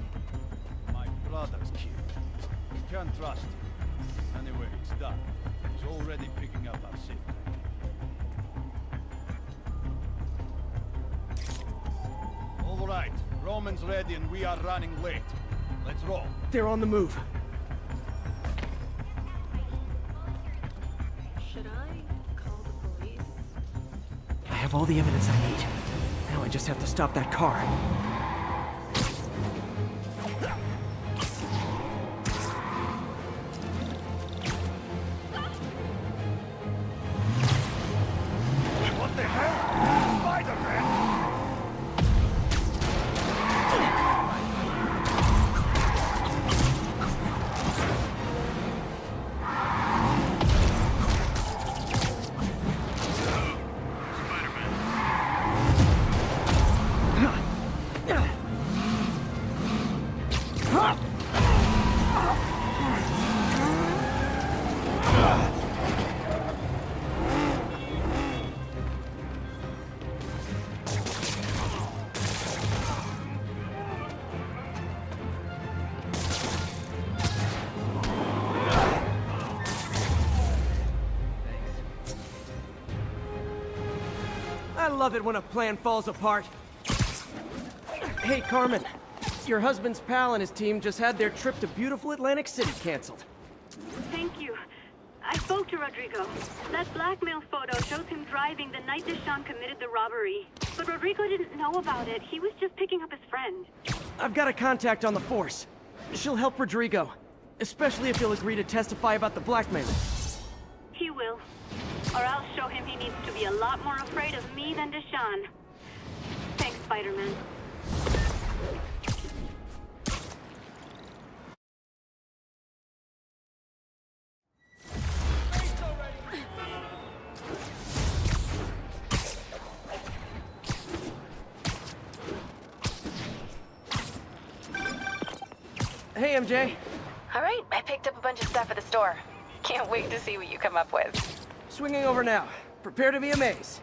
My brother's kid. You can't trust him. Anyway, it's done. He's already picking up our safety. All right, Roman's ready and we are running late. Let's roll. They're on the move. Should I call the police? I have all the evidence I need. Now I just have to stop that car. What the hell? Spider-Man! I love it when a plan falls apart. Hey, Carmen. Your husband's pal and his team just had their trip to beautiful Atlantic City canceled. Thank you. I spoke to Rodrigo. That blackmail photo shows him driving the night Deshawn committed the robbery. But Rodrigo didn't know about it. He was just picking up his friend. I've got a contact on the force. She'll help Rodrigo, especially if he'll agree to testify about the blackmail. He will. Or I'll show him he needs to be a lot more afraid of me than Deshawn. Thanks, Spider-Man. Hey, MJ. All right, I picked up a bunch of stuff at the store. Can't wait to see what you come up with. Swinging over now. Prepare to be amazed.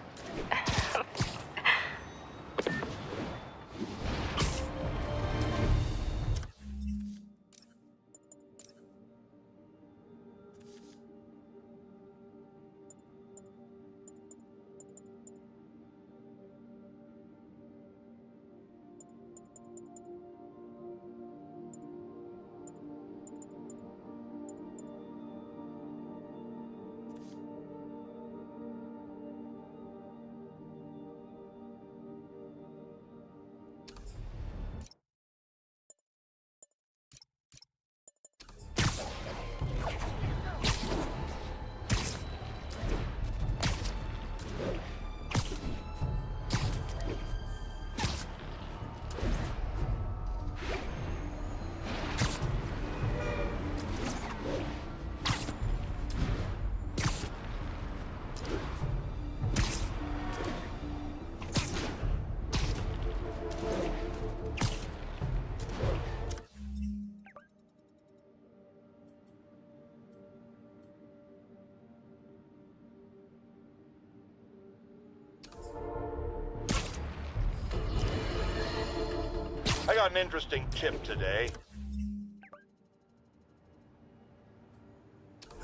I got an interesting tip today.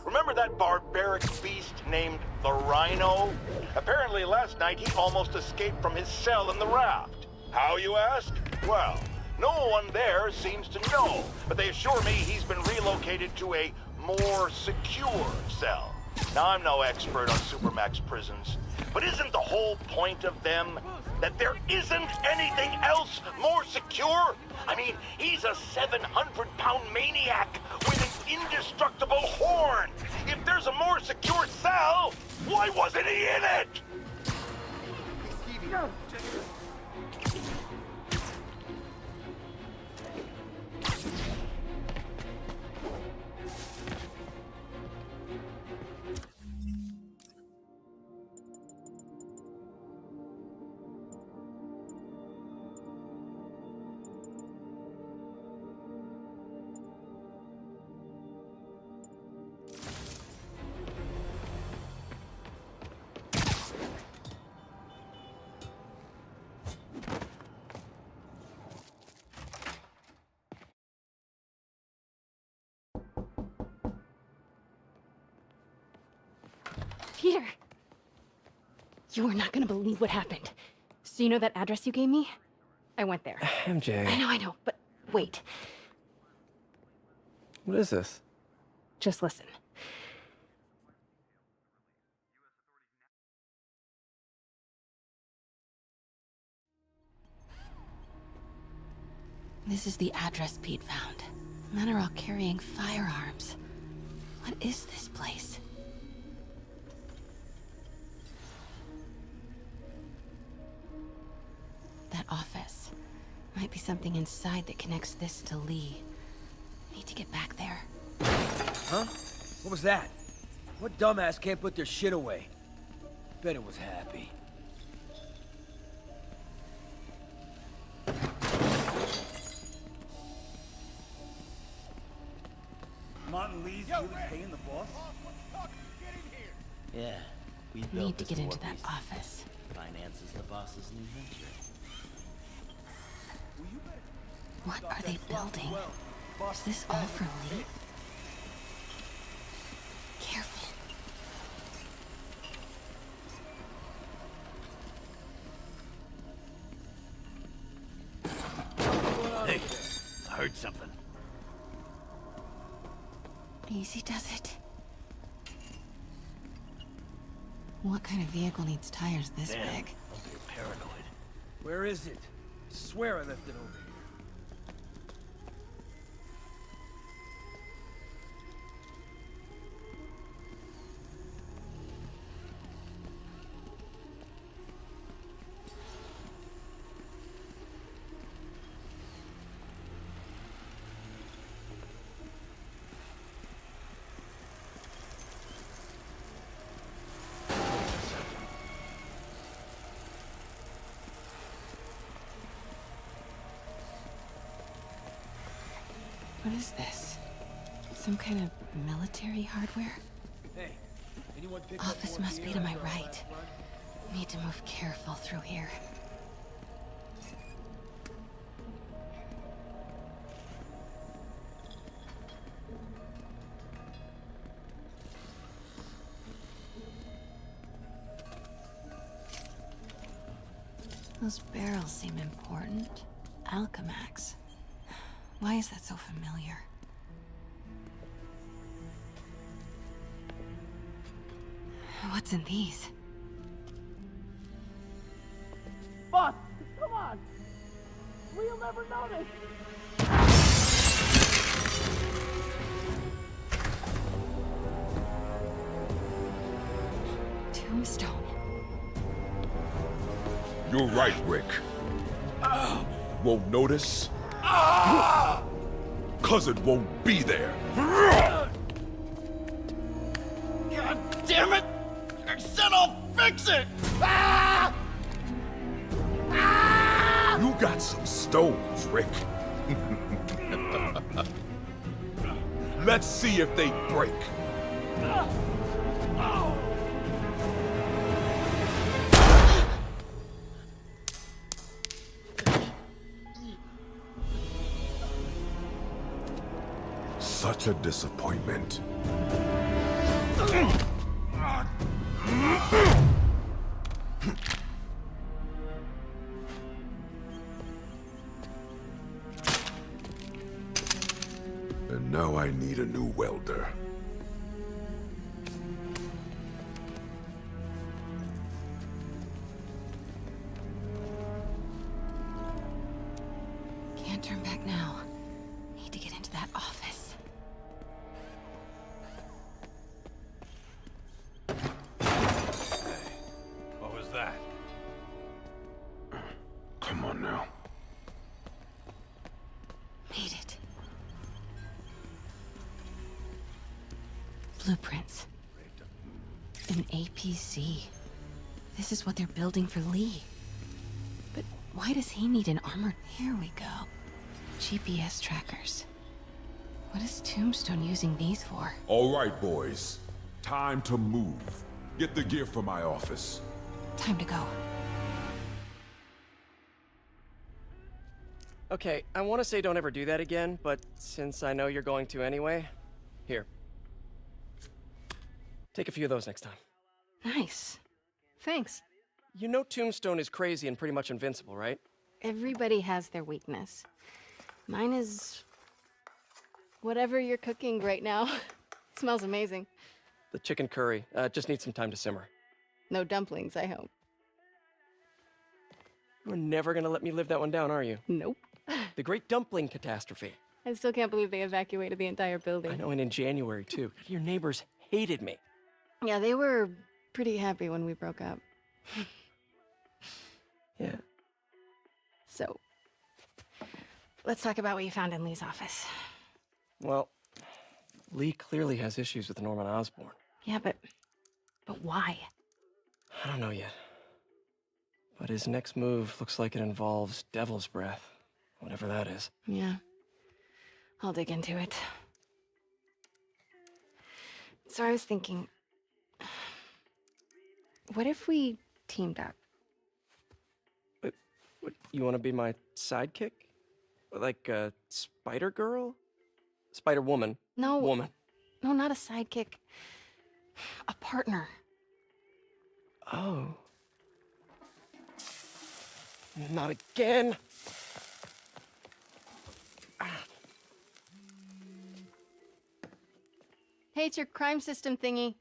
Remember that barbaric beast named the Rhino? Apparently last night he almost escaped from his cell in the raft. How, you ask? Well, no one there seems to know, but they assure me he's been relocated to a more secure cell. Now, I'm no expert on Supermax prisons, but isn't the whole point of them that there isn't anything else more secure? I mean, he's a 700-pound maniac with an indestructible horn. If there's a more secure cell, why wasn't he in it? Peter! You are not gonna believe what happened. So you know that address you gave me? I went there. MJ. I know, but wait. What is this? Just listen. This is the address Pete found. Men are all carrying firearms. What is this place? That office. Might be something inside that connects this to Lee. Need to get back there. Huh? What was that? What dumbass can't put their shit away? Bet it was Happy. Martin Lee's really paying the boss? Yeah, we Need to get into that office. Finance is the boss's new venture. What are they building? Is this all for Lee? Careful. Hey, I heard something. Easy does it. What kind of vehicle needs tires this big? You're paranoid. Where is it? I swear I left it over here. What is this? Some kind of military hardware? Hey, anyone pick up Office more must be beer to on my the right. Need to move careful through here. Those barrels seem important. Alchemax. Why is that so familiar? What's in these? Boss, come on! We'll never notice! Tombstone. You're right, Rick. Won't notice? Cause it won't be there. God damn it! I said I'll fix it! You got some stones, Rick. Let's see if they break. Such a disappointment. And now I need a new welder. Can't turn back now. Need to get into that office. What was that? Come on now. Made it. Blueprints. An APC. This is what they're building for Lee. But why does he need an armored... Here we go. GPS trackers. What is Tombstone using these for? All right, boys. Time to move. Get the gear from my office. Time to go. Okay, I want to say don't ever do that again, but since I know you're going to anyway, here. Take a few of those next time. Nice. Thanks. You know Tombstone is crazy and pretty much invincible, right? Everybody has their weakness. Mine is... whatever you're cooking right now. Smells amazing. The chicken curry. Just needs some time to simmer. No dumplings, I hope. You're never gonna let me live that one down, are you? Nope. The Great Dumpling Catastrophe. I still can't believe they evacuated the entire building. I know, and in January, too. Your neighbors hated me. Yeah, they were pretty happy when we broke up. Yeah. So, let's talk about what you found in Lee's office. Well, Lee clearly has issues with Norman Osborn. Yeah, but why? I don't know yet. But his next move looks like it involves Devil's Breath. Whatever that is. Yeah. I'll dig into it. So I was thinking, what if we teamed up? What, you want to be my sidekick? Like a Spider-Girl? Spider-Woman. No. Woman. No, not a sidekick. A partner. Oh. Not again. Hey, it's your crime system thingy.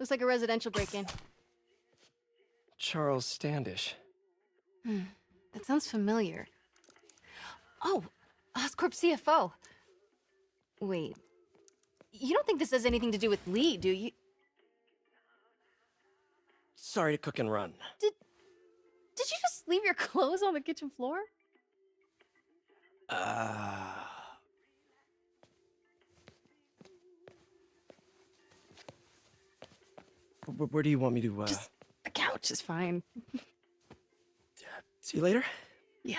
Looks like a residential break-in. Charles Standish. That sounds familiar. Oh, Oscorp CFO. Wait. You don't think this has anything to do with Lee, do you? Sorry to cook and run. Did you just leave your clothes on the kitchen floor? Where do you want me to, Just the couch is fine. See you later? Yeah.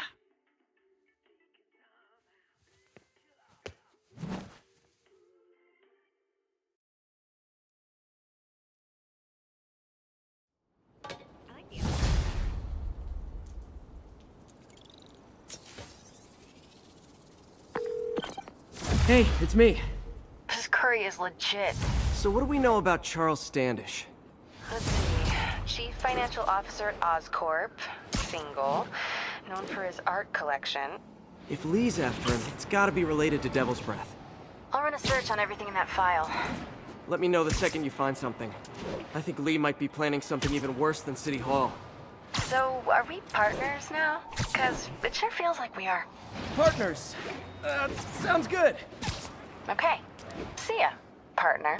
Hey, it's me. This curry is legit. So what do we know about Charles Standish? Let's see. Chief Financial Officer at Oscorp. Single. Known for his art collection. If Lee's after him, it's gotta be related to Devil's Breath. I'll run a search on everything in that file. Let me know the second you find something. I think Lee might be planning something even worse than City Hall. So, are we partners now? Because it sure feels like we are. Partners! Sounds good! Okay. See ya, partner.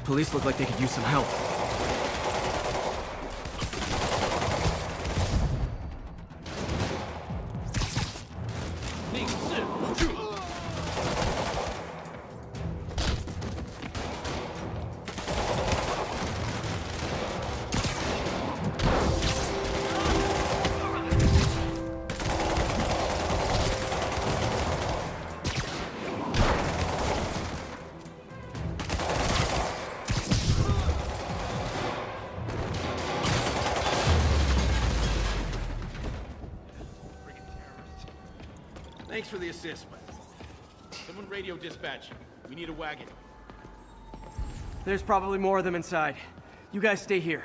Police look like they could use some help. Thanks for the assist, man. Someone radio dispatch. We need a wagon. There's probably more of them inside. You guys stay here.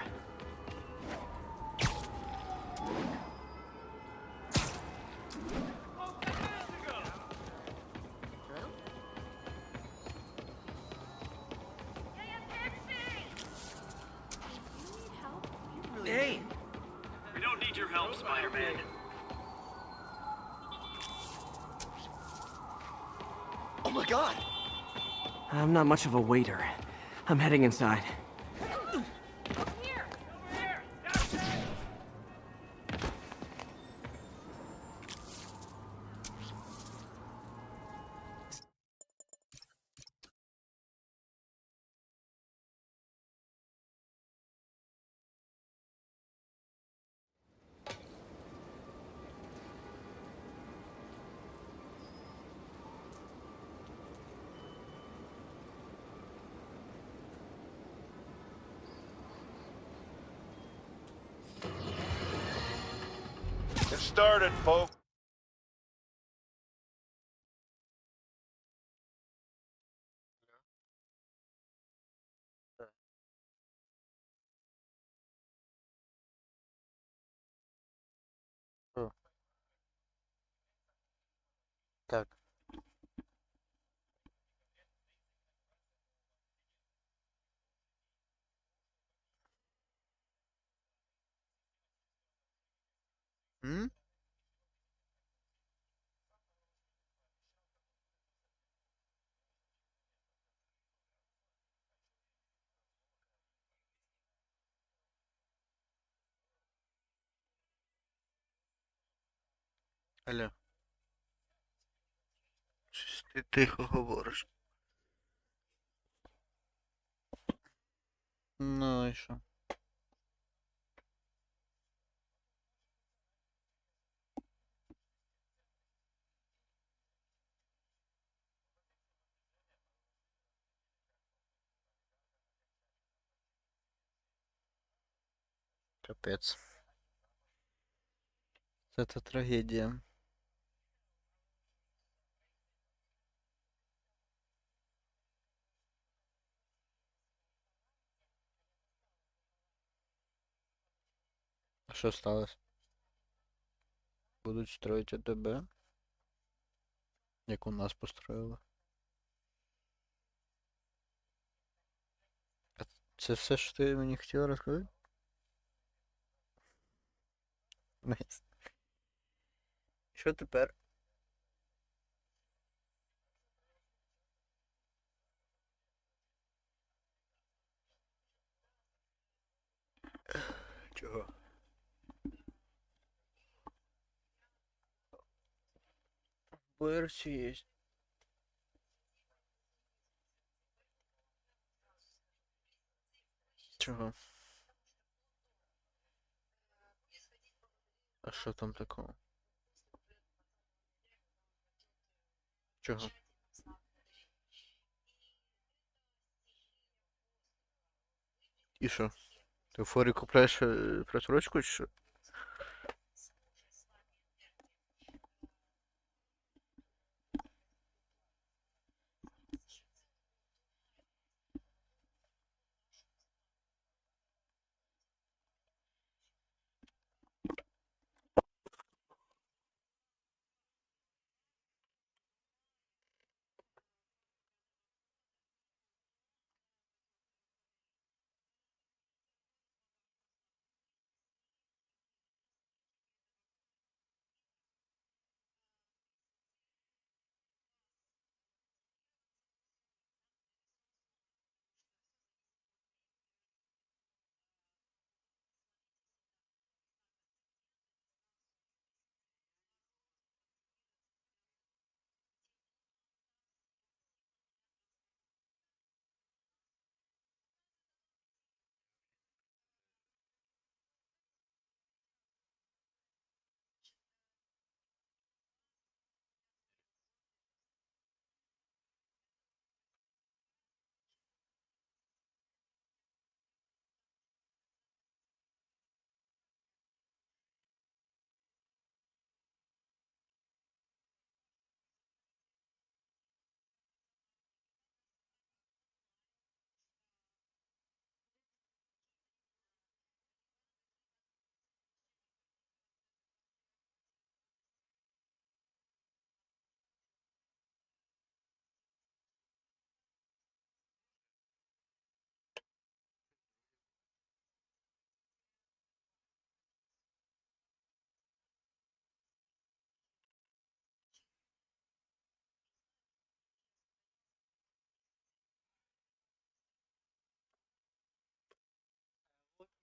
Hey! We don't need your help, Spider-Man. Oh my god! I'm not much of a waiter. I'm heading inside. Get started, folks. Так. М? Алло. Щось ти тихо говориш. Ну і що? Капець. Це трагедія. А що сталося? Будуть строїти АТБ? Як у нас построїли. А це все, що ти мені хотіла розказати? Найс. Що тепер? Чого? Версії є. Чого? А що там такого? Чого? І що? Ти в форі купляєш просрочку чи що?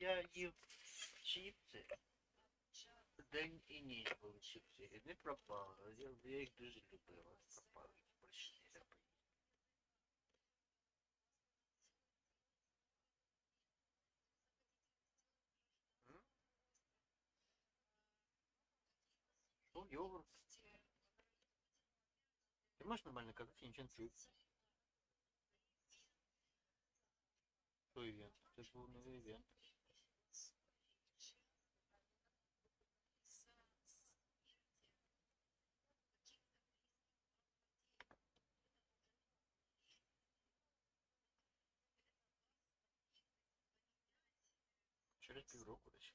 Я їв чіпси. День і ніч були чіпси. І не пропали. Я їх дуже любила. Пропали. Більше не поїв. О, йогурт. Ты можешь нормально казать? Я ничего не чую. Что ивент? Это был новый ивент. Через півроку десь.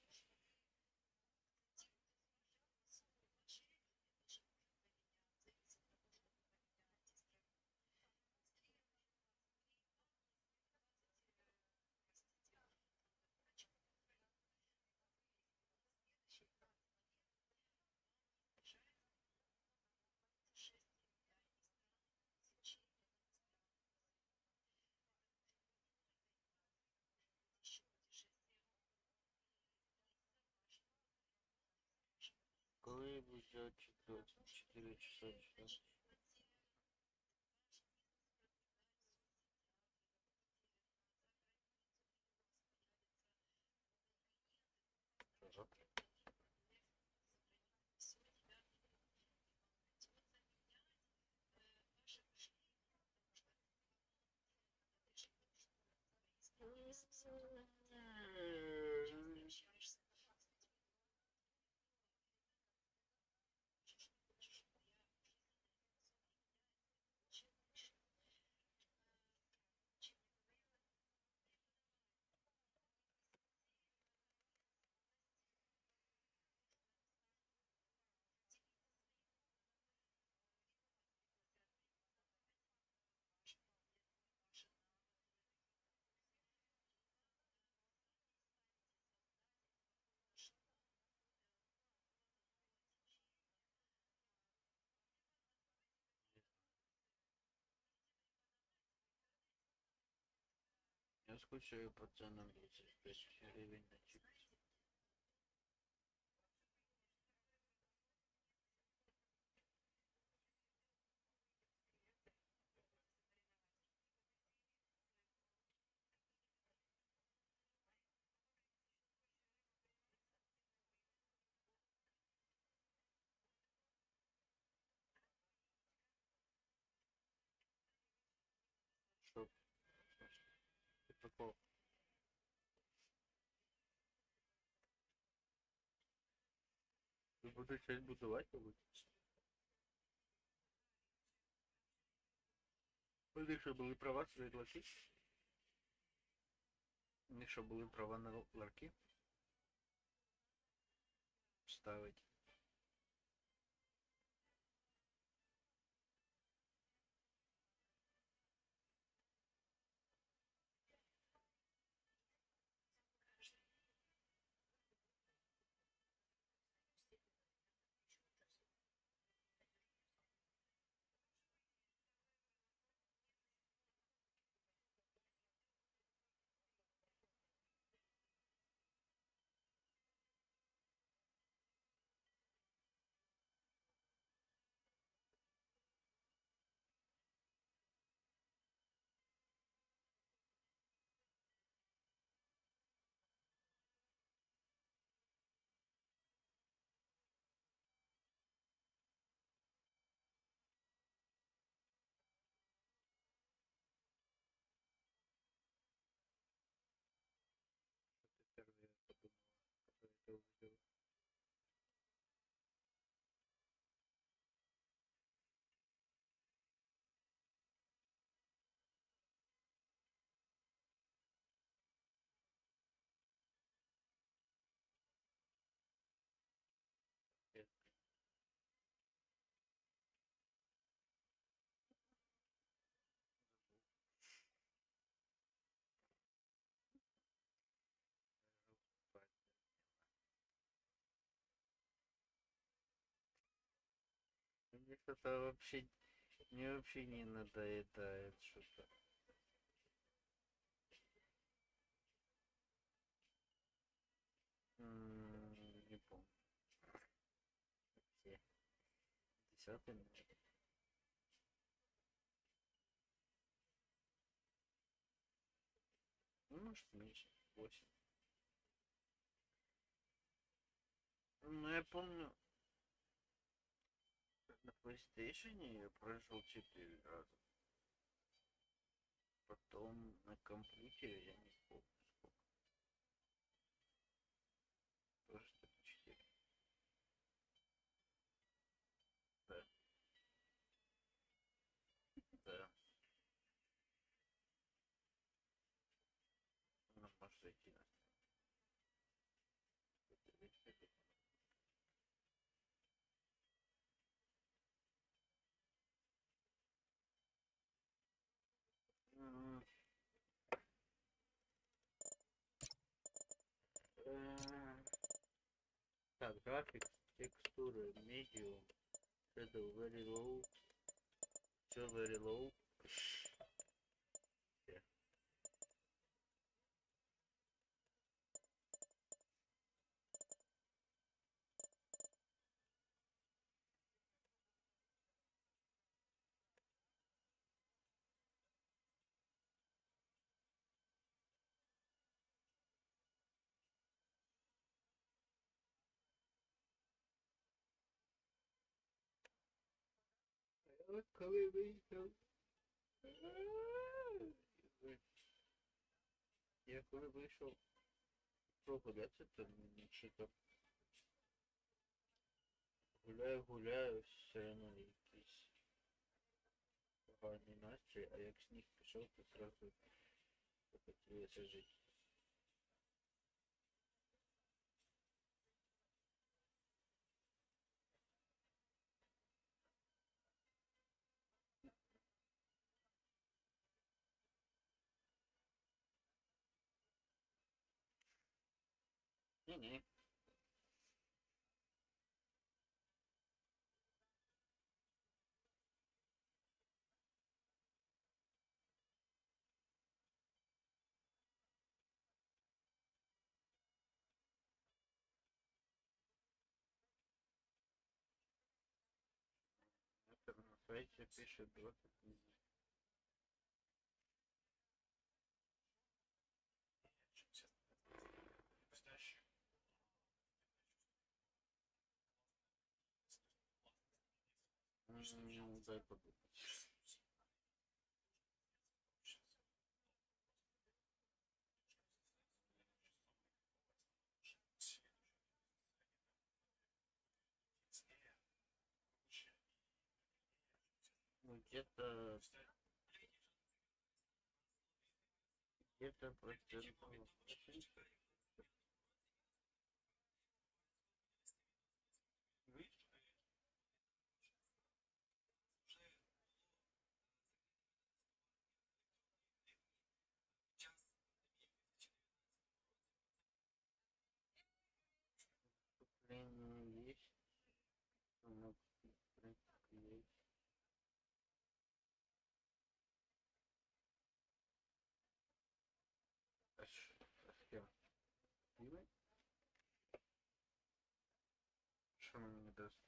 Коли буде 4 часа часу. Завтра. Я скучаю по ценам 35 гривень на чипсы. Что? Ты такого? Ты будешь часть будувати, мабуть? У них що були права на ларки? У них що були права на ларки? Ставить. Первый я подумала, когда это увидел. Мне что-то вообще, мне вообще не надоедает что-то. 10 метр. Ну, может, меньше. 8. Ну, я помню, на PlayStation я прошел 4 раза. Потом на компьютере я не помню сколько. Тоже что-то 4. Да. Да. Ну, может зайти на Так, график, текстуры, medium, shadow very low, все very low. Yeah. Коли вийшов. Я коли вийшов прогулятися, то нічого. Гуляю, все одно якийсь поганий настрій, а як сніг пішов, то зразу захотілося жити. Ні-ні. Это на сайте пишет 20 минут. Дай подумать. Ну, где-то процентов 80. Вступление есть. Ну, в принципе, есть. А с кем? Димой? Что он мне даст?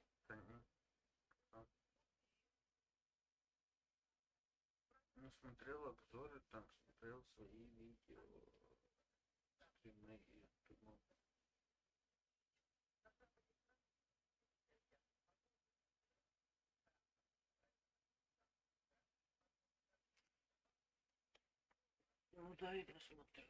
Ну, смотрел обзоры, там смотрел свои видео, стримы и думал. Ну да, и посмотрел.